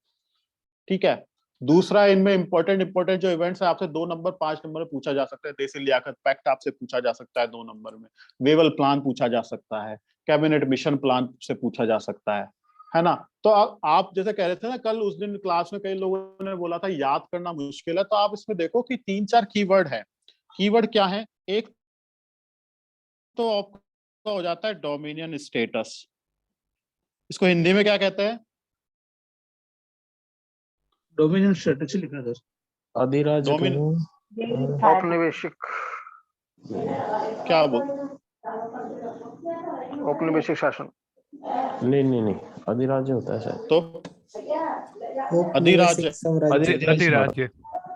ठीक है, दूसरा, इनमें इंपॉर्टेंट जो इवेंट्स है आपसे 2 नंबर 5 नंबर में पूछा जा सकता है। देसी लियाकत पैक्ट आपसे पूछा जा सकता है 2 नंबर में, वेवल प्लान पूछा जा सकता है, कैबिनेट मिशन प्लान से पूछा जा सकता है ना। तो आप जैसे कह रहे थे ना कल उस दिन क्लास में कई लोगों ने बोला था याद करना मुश्किल है, तो आप इसमें देखो कि 3-4 कीवर्ड है। कीवर्ड क्या है? एक तो आपका हो जाता है डोमिनियन स्टेटस, इसको हिंदी में क्या कहते हैं? डोमिनियन स्ट्रेटजी लिखा सर। अधिराज्य औपनिवेशिक, क्या बोल औपनिवेशिक शासन। नहीं, अधिराज्य होता है शायद। तो अधिराज्य, अधिराज्य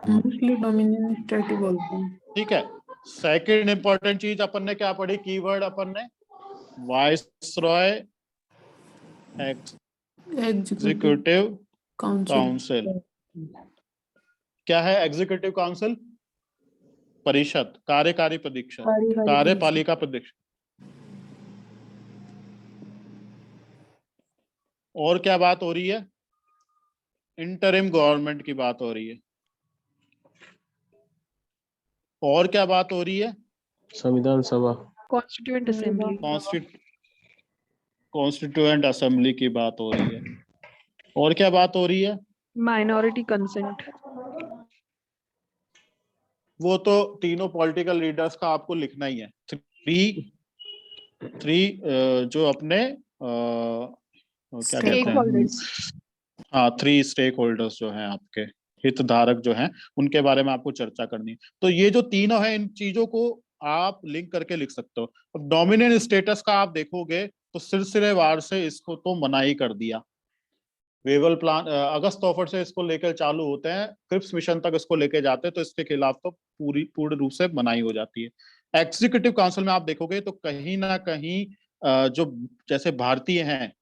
Mostly dominant state बोलते हैं. ठीक है। सेकंड इंपॉर्टेंट चीज अपन ने क्या पढ़ी? कीवर्ड अपन ने वाइसरॉय एग्जीक्यूटिव काउंसिल। क्या है एग्जीक्यूटिव काउंसिल? परिषद, कार्यकारी परीक्षा, कार्यपालिका परीक्षा। और क्या बात हो रही है? इंटरिम गवर्नमेंट की बात हो रही है। और क्या बात हो रही है? संविधान सभा, कॉन्स्टिट्यूएंट असेंबली, कॉन्स्टिट्यूएंट असेंबली की बात हो रही है। और क्या बात हो रही है? Minority consent. वो तो तीनों पॉलिटिकल लीडर्स का आपको लिखना ही है। थ्री जो अपने क्या कहते हैं, हाँ, 3 स्टेक होल्डर्स जो हैं, आपके हितधारक जो हैं, उनके बारे में आपको चर्चा करनी है। तो ये जो तीनों हैं, इन चीजों को आप लिंक करके लिख सकते हो। अब डोमिनियन स्टेटस का आप देखोगे तो सिलसिलेवार से इसको तो मनाही कर दिया। वेवल प्लान अगस्त ऑफर से इसको लेकर चालू होते हैं, क्रिप्स मिशन तक इसको लेके जाते हैं, तो इसके खिलाफ तो पूर्ण रूप से मनाही हो जाती है। एग्जीक्यूटिव काउंसिल में आप देखोगे तो कहीं ना कहीं जो जैसे भारतीय हैं,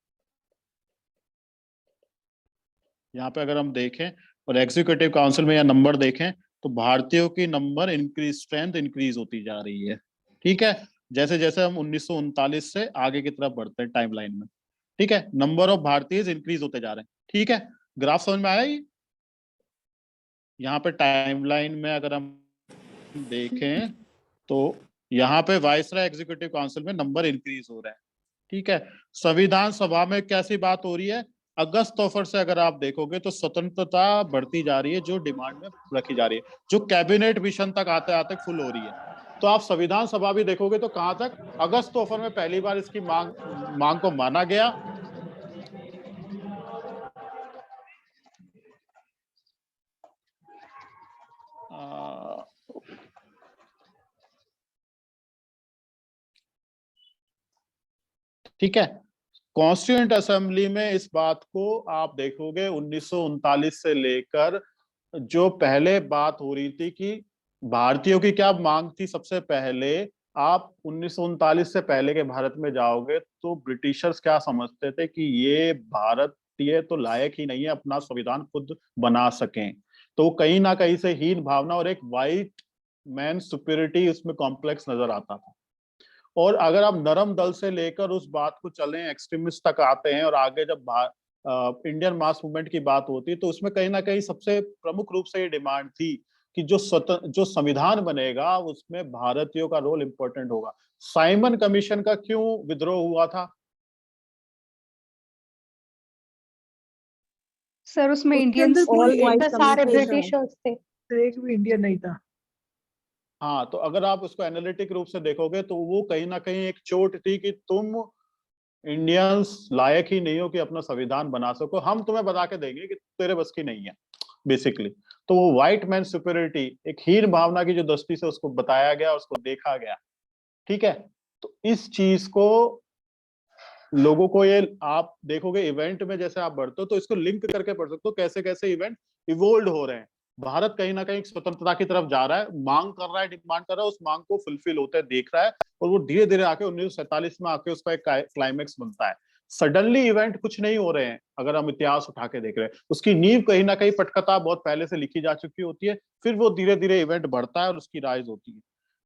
यहाँ पे अगर हम देखें और एग्जीक्यूटिव काउंसिल में या नंबर देखें तो भारतीयों की नंबर स्ट्रेंथ इंक्रीज होती जा रही है। ठीक है, जैसे जैसे हम 1939 से आगे की तरफ बढ़ते हैं टाइमलाइन में। ठीक है, नंबर ऑफ भारतीय इंक्रीज होते जा रहे हैं। ठीक है, ग्राफ समझ में आया? ये यहाँ पे टाइमलाइन में अगर हम देखें तो यहाँ पे वाइसराय एग्जीक्यूटिव काउंसिल में नंबर इंक्रीज हो रहा है। ठीक है, संविधान सभा में कैसी बात हो रही है? अगस्त ऑफर से अगर आप देखोगे तो स्वतंत्रता बढ़ती जा रही है, जो डिमांड में रखी जा रही है, जो कैबिनेट मिशन तक आते आते फुल हो रही है। तो आप संविधान सभा भी देखोगे तो कहां तक? अगस्त ऑफर में पहली बार इसकी मांग को माना गया। ठीक है, कॉन्स्टिट्यूएंट असेंबली में इस बात को आप देखोगे 1939 से लेकर जो पहले बात हो रही थी कि भारतीयों की क्या मांग थी। सबसे पहले आप 1939 से पहले के भारत में जाओगे तो ब्रिटिशर्स क्या समझते थे कि ये भारतीय तो लायक ही नहीं है अपना संविधान खुद बना सकें। तो कहीं ना कहीं से हीन भावना और एक वाइट मैन सुपीरियरिटी उसमें कॉम्प्लेक्स नजर आता था। और अगर आप नरम दल से लेकर उस बात को चलें, एक्सट्रीमिस्ट तक आते हैं और आगे जब इंडियन मास मूवमेंट की बात होती है तो उसमें कहीं ना कहीं सबसे प्रमुख रूप से ये डिमांड थी कि जो संविधान बनेगा उसमें भारतीयों का रोल इंपॉर्टेंट होगा। साइमन कमीशन का क्यों विद्रोह हुआ था? सर उसमें इंडियंस सारे ब्रिटिशर्स थे, एक भी इंडियन नहीं था। हाँ, तो अगर आप उसको एनालिटिक रूप से देखोगे तो वो कहीं ना कहीं एक चोट थी कि तुम इंडियंस लायक ही नहीं हो कि अपना संविधान बना सको, हम तुम्हें बता के देंगे कि तेरे बस की नहीं है बेसिकली। तो वो व्हाइट मैन सुपीरियरिटी, एक हीन भावना की जो दृष्टि से उसको बताया गया, उसको देखा गया। ठीक है, तो इस चीज को लोगों को, ये आप देखोगे इवेंट में जैसे आप बढ़ते हो तो इसको लिंक करके पढ़ सकते हो कैसे कैसे इवेंट इवोल्व हो रहे हैं। भारत कहीं ना कहीं स्वतंत्रता की तरफ जा रहा है, मांग कर रहा है, डिमांड कर रहा है, उस मांग को फुलफिल होते देख रहा है और वो धीरे धीरे आके 1947 में आके उसका एक क्लाइमेक्स बनता है। सडनली इवेंट कुछ नहीं हो रहे हैं। अगर हम इतिहास उठा के देख रहे हैं, उसकी नींव कहीं ना कहीं पटकथा बहुत पहले से लिखी जा चुकी होती है, फिर वो धीरे धीरे इवेंट बढ़ता है और उसकी राइज होती है।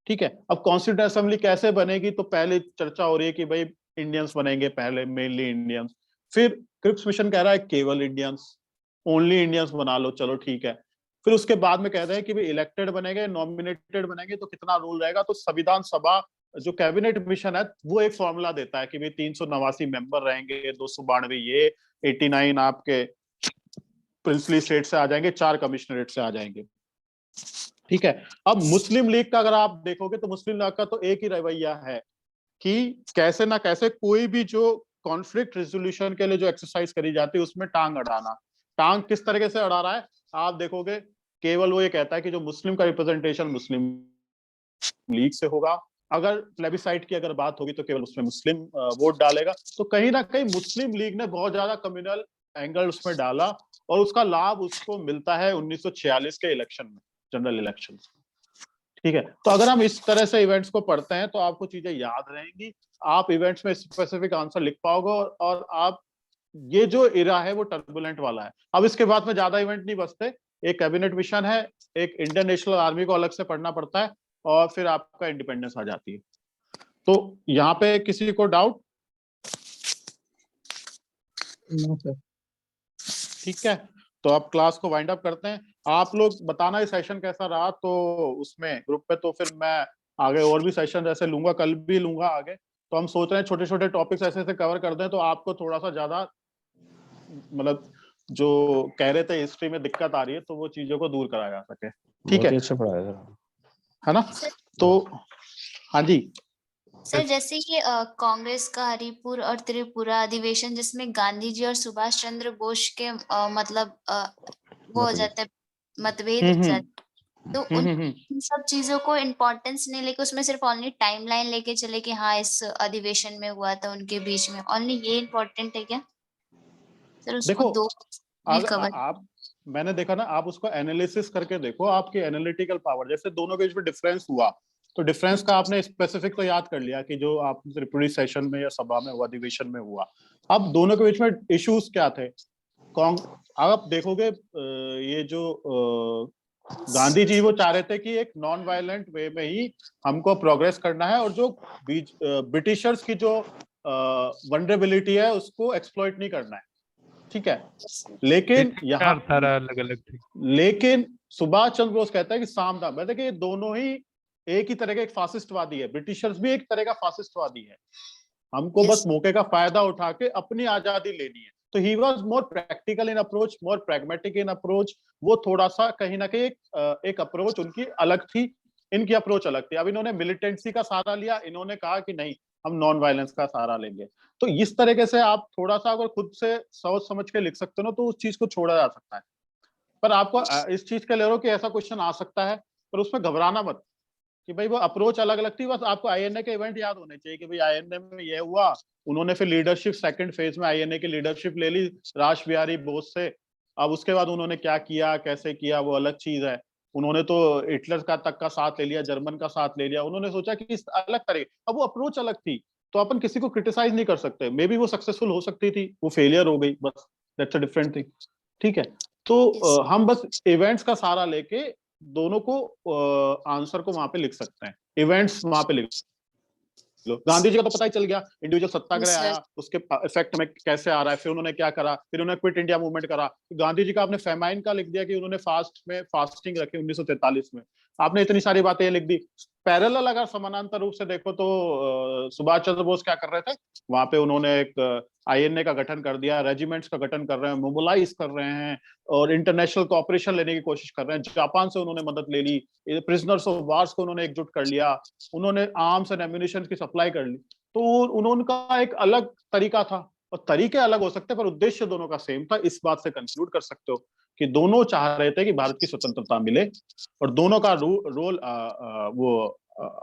ठीक है, अब कॉन्स्टिट्यूएंट असेंबली कैसे बनेगी? तो पहले चर्चा हो रही है कि भाई इंडियंस बनेंगे, पहले मेनली इंडियंस, फिर क्रिप्स मिशन कह रहा है केवल इंडियंस, ओनली इंडियंस बना लो, चलो ठीक है। फिर उसके बाद में कहते हैं कि भाई इलेक्टेड बनेंगे, नॉमिनेटेड बनेंगे, तो कितना रूल रहेगा? तो संविधान सभा जो कैबिनेट मिशन है वो एक फॉर्मूला देता है कि भाई 389 मेंबर रहेंगे, 292 ये, 89 आपके प्रिंसली स्टेट से आ जाएंगे, 4 कमिश्नरेट से आ जाएंगे। ठीक है, अब मुस्लिम लीग का अगर आप देखोगे तो मुस्लिम लीग का तो एक ही रवैया है कि कैसे ना कैसे कोई भी जो कॉन्फ्लिक्ट रेजोल्यूशन के लिए जो एक्सरसाइज करी जाती है उसमें टांग अड़ाना। टांग किस तरीके से अड़ा रहा है आप देखोगे, केवल वो ये कहता है कि जो मुस्लिम का रिप्रेजेंटेशन मुस्लिम लीग से होगा, अगर प्लेबिसाइट की अगर बात होगी तो केवल उसमें मुस्लिम वोट डालेगा। तो कहीं ना कहीं मुस्लिम लीग ने बहुत ज्यादा कम्युनल एंगल उसमें डाला और उसका लाभ उसको मिलता है 1946 के इलेक्शन में, जनरल इलेक्शन। ठीक है, तो अगर हम इस तरह से इवेंट्स को पढ़ते हैं तो आपको चीजें याद रहेंगी, आप इवेंट्स में स्पेसिफिक आंसर लिख पाओगे और आप ये जो इरा है वो टर्बुलेंट वाला है। अब इसके बाद में ज्यादा इवेंट नहीं बचते, एक कैबिनेट मिशन है, एक इंडियन नेशनल आर्मी को अलग से पढ़ना पड़ता है, और फिर आपका इंडिपेंडेंस आ जाती है। तो यहाँ पे किसी को डाउट? No sir. ठीक है, तो अब क्लास को वाइंड अप करते हैं। आप लोग बताना ये सेशन कैसा रहा, तो उसमें ग्रुप पे, तो फिर मैं आगे और भी सेशन जैसे लूंगा, कल भी लूंगा आगे। तो हम सोच रहे हैं छोटे छोटे टॉपिक्स ऐसे ऐसे कवर कर दें, तो आपको थोड़ा सा ज्यादा मतलब जो कह रहे थे हिस्ट्री में दिक्कत आ रही है, तो वो चीजों को दूर कराया जा सके। ठीक है, अच्छा पढ़ाया सर, है ना? तो हाँ जी सर, जैसे कि कांग्रेस का हरिपुर और त्रिपुरा अधिवेशन, जिसमें गांधी जी और सुभाष चंद्र बोस के मतलब वो हो जाता है, मतभेद हो जाता है। तो उन सब चीजों को इम्पोर्टेंस नहीं लेके उसमें सिर्फ ओनली टाइमलाइन लेके चले कि हाँ इस अधिवेशन में हुआ था उनके बीच में, ओनली ये इम्पोर्टेंट है क्या सर? उसको देखो, दो में कवर आप मैंने देखा ना, आप उसको एनालिसिस करके देखो, आपकी एनालिटिकल पावर, जैसे दोनों के बीच में डिफरेंस हुआ, तो डिफरेंस का आपने स्पेसिफिक तो याद कर लिया कि जो आप त्रिपुरी सेशन में या सभा में हुआ, अधिवेशन में हुआ। अब दोनों के बीच में इश्यूज क्या थे? आप देखोगे ये जो गांधी जी वो चाह रहे थे कि एक नॉन वायलेंट वे में ही हमको प्रोग्रेस करना है, और जो ब्रिटिशर्स की जो वनरेबिलिटी है उसको एक्सप्लॉइट नहीं करना है। ठीक है, लेकिन यहाँ अलग अलग थी। लेकिन सुभाष चंद्र बोस कहता है कि साम दाम, मतलब कि ये दोनों ही एक ही तरह के एक फासिस्टवादी है, ब्रिटिशर्स भी एक तरह का फासिस्टवादी है, हमको बस मौके का फायदा उठा के अपनी आजादी लेनी है। तो he was more practical in approach, more pragmatic in approach. वो थोड़ा सा कहीं ना कहीं एक अप्रोच उनकी अलग थी, इनकी अप्रोच अलग थी। अब इन्होंने मिलिटेंसी का सहारा लिया, इन्होंने कहा कि नहीं हम नॉन वायलेंस का सहारा लेंगे। तो इस तरीके से आप थोड़ा सा अगर खुद से सोच समझ के लिख सकते हो ना, तो उस चीज को छोड़ा जा सकता है। पर आपको इस चीज के ले रहे हो कि ऐसा क्वेश्चन आ सकता है, पर उसमें घबराना मत कि भाई वो अप्रोच अलग अलग थी। बस आपको आईएनए के इवेंट याद होने चाहिए कि भाई आईएनए में ये हुआ, उन्होंने फिर लीडरशिप सेकंड फेज में आईएनए की लीडरशिप ले ली रास बिहारी बोस से। अब उसके बाद उन्होंने क्या किया, कैसे किया, वो अलग चीज है। उन्होंने तो हिटलर का तक का साथ ले लिया, जर्मन का साथ ले लिया, उन्होंने सोचा कि इस अलग तरह, अब वो अप्रोच अलग थी। तो अपन किसी को क्रिटिसाइज नहीं कर सकते, मे बी वो सक्सेसफुल हो सकती थी, वो फेलियर हो गई, बस दैट्स अ डिफरेंट थिंग। ठीक है, तो हम बस इवेंट्स का सहारा लेके दोनों को आंसर को वहां पे लिख सकते हैं, इवेंट्स वहां पे लिख लो। गांधी जी का तो पता ही चल गया, इंडिविजुअल सत्याग्रह आया, उसके इफेक्ट में कैसे आ रहा है, फिर उन्होंने क्या करा, फिर उन्होंने क्विट इंडिया मूवमेंट करा। गांधी जी का आपने फेमाइन का लिख दिया कि उन्होंने फास्ट में फास्टिंग रखी 1943 में, आपने इतनी सारी बातें लिख दी। पैरेलल अगर समानांतर रूप से देखो तो सुभाष चंद्र बोस क्या कर रहे थे वहां पे, उन्होंने एक आईएनए का गठन कर दिया, रेजिमेंट्स का गठन कर रहे हैं, मोबिलाइज कर रहे हैं, और इंटरनेशनल कोऑपरेशन लेने की कोशिश कर रहे हैं। जापान से उन्होंने मदद ले ली, प्रिजनर्स ऑफ वार्स को उन्होंने एकजुट कर लिया, उन्होंने आर्म्स एंड एम्यूनिशन की सप्लाई कर ली। तो उनका एक अलग तरीका था, और तरीके अलग हो सकते हैं पर उद्देश्य दोनों का सेम था। इस बात से कंक्लूड कर सकते हो कि दोनों चाह रहे थे कि भारत की स्वतंत्रता मिले, और दोनों का रोल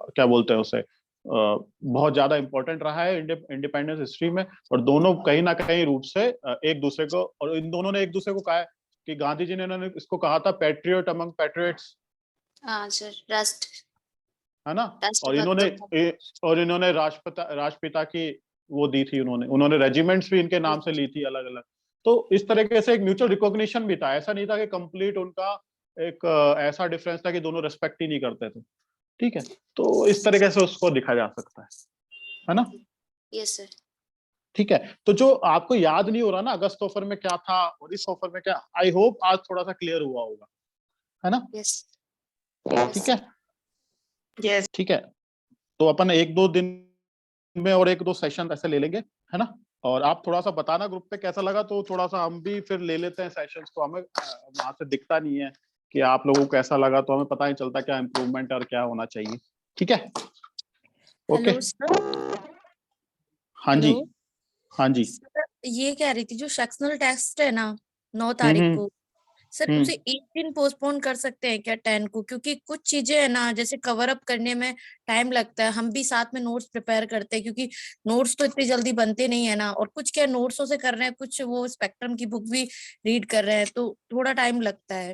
क्या बोलते हैं उसे, बहुत ज्यादा इंपॉर्टेंट रहा है इंडिपेंडेंस हिस्ट्री में। और दोनों कहीं ना कहीं रूप से एक दूसरे को, और इन दोनों ने एक दूसरे को कहा है कि गांधी जी ने इन्होंने इसको कहा था पैट्रियट अमंग पैट्रियट्स, हाँ सर, राष्ट्र, है ना? और इन्होंने राष्ट्रपिता की वो दी थी, उन्होंने रेजिमेंट्स भी इनके नाम से ली थी अलग अलग। तो इस तरीके से एक म्यूचुअल रिकॉग्निशन भी था, ऐसा नहीं था कि कंप्लीट उनका एक ऐसा डिफरेंस था कि दोनों रेस्पेक्ट ही नहीं करते थे। ठीक है, तो इस तरीके से उसको दिखा जा सकता है ना? Yes sir. ठीक है, तो जो आपको याद नहीं हो रहा ना अगस्त ऑफर में क्या था और इस ऑफर में क्या, आई होप आज थोड़ा सा क्लियर हुआ होगा, है ना? यस। ठीक है, यस ठीक है। तो अपन 1-2 दिन में और 1-2 सेशन ऐसे ले लेंगे, है ना? और आप थोड़ा सा बताना ग्रुप पे कैसा लगा, तो थोड़ा सा हम भी फिर ले लेते हैं सेशंस को। हमें वहां से दिखता नहीं है कि आप लोगों को कैसा लगा, तो हमें पता नहीं चलता क्या इम्प्रूवमेंट और क्या होना चाहिए। ठीक है, ओके। हाँ जी, हाँ जी। सर, ये कह रही थी जो सेक्शनल टेस्ट है ना 9 तारीख को, सर उसे एक दिन पोस्टपोन कर सकते हैं क्या 10 को? क्योंकि कुछ चीजें है ना जैसे कवर अप करने में टाइम लगता है, हम भी साथ में नोट्स प्रिपेयर करते हैं क्योंकि नोट्स तो इतनी जल्दी बनते नहीं है ना, और कुछ क्या नोट्सों से कर रहे हैं, कुछ वो स्पेक्ट्रम की बुक भी रीड कर रहे हैं, तो थोड़ा टाइम लगता है।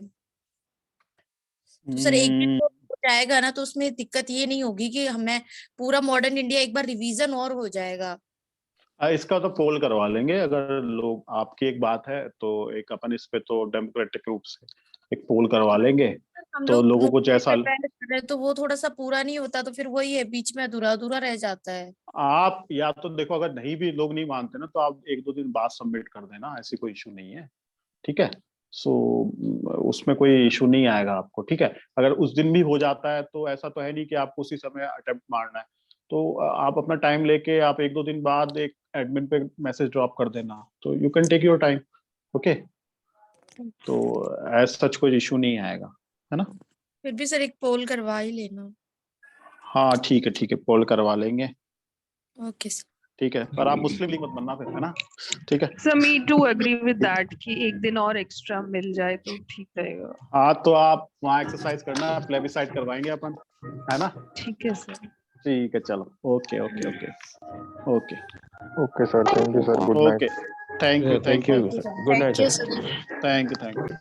तो सर एक दिन तो हो जाएगा ना, तो उसमें दिक्कत ये नहीं होगी कि हमें पूरा मॉडर्न इंडिया एक बार रिवीजन और हो जाएगा। इसका तो पोल करवा लेंगे, अगर लोग, आपकी एक बात है तो एक अपन इस पे तो डेमोक्रेटिक रूप से एक पोल करवा लेंगे। हम तो लोग लोगों को मुंह पे जैसा डिपेंड कर रहे हैं तो वो थोड़ा सा पूरा नहीं होता, तो फिर वही है, बीच में अधूरा अधूरा रह जाता है। आप या तो देखो, अगर नहीं भी लोग नहीं मानते ना, तो आप 1-2 दिन बाद सबमिट कर देना, ऐसी कोई इशू नहीं है, ठीक है। सो उसमें कोई इशू नहीं आएगा आपको, ठीक है। अगर उस दिन भी हो जाता है तो ऐसा तो है नहीं कि आपको उसी समय अटेम्प्ट मारना है, तो आप अपना टाइम लेके आप 1-2 दिन बाद एक एडमिन पे मैसेज ड्रॉप कर देना, तो you can take your time, okay. तो एज सच कोई इशू नहीं आएगा, है ना। फिर भी सर एक पोल करवा ही लेना। हाँ ठीक है, पोल करवा लेंगे, ओके सर। ठीक है। पर आप मुस्लिम लीग मत बनना फिर, है ना, ठीक है। So me too agree with that कि एक दिन और एक्स्ट्रा मिल जाए तो ठीक रहेगा। हाँ, तो आप वहाँ एक्सरसाइज करना, प्लेबिसाइड करवाएंगे अपन, है ना। ठीक है सर। ठीक है, चलो, okay okay okay okay okay sir, thank you sir, good night. Okay, thank you thank you sir, good night thank you sir. Sir. Thank you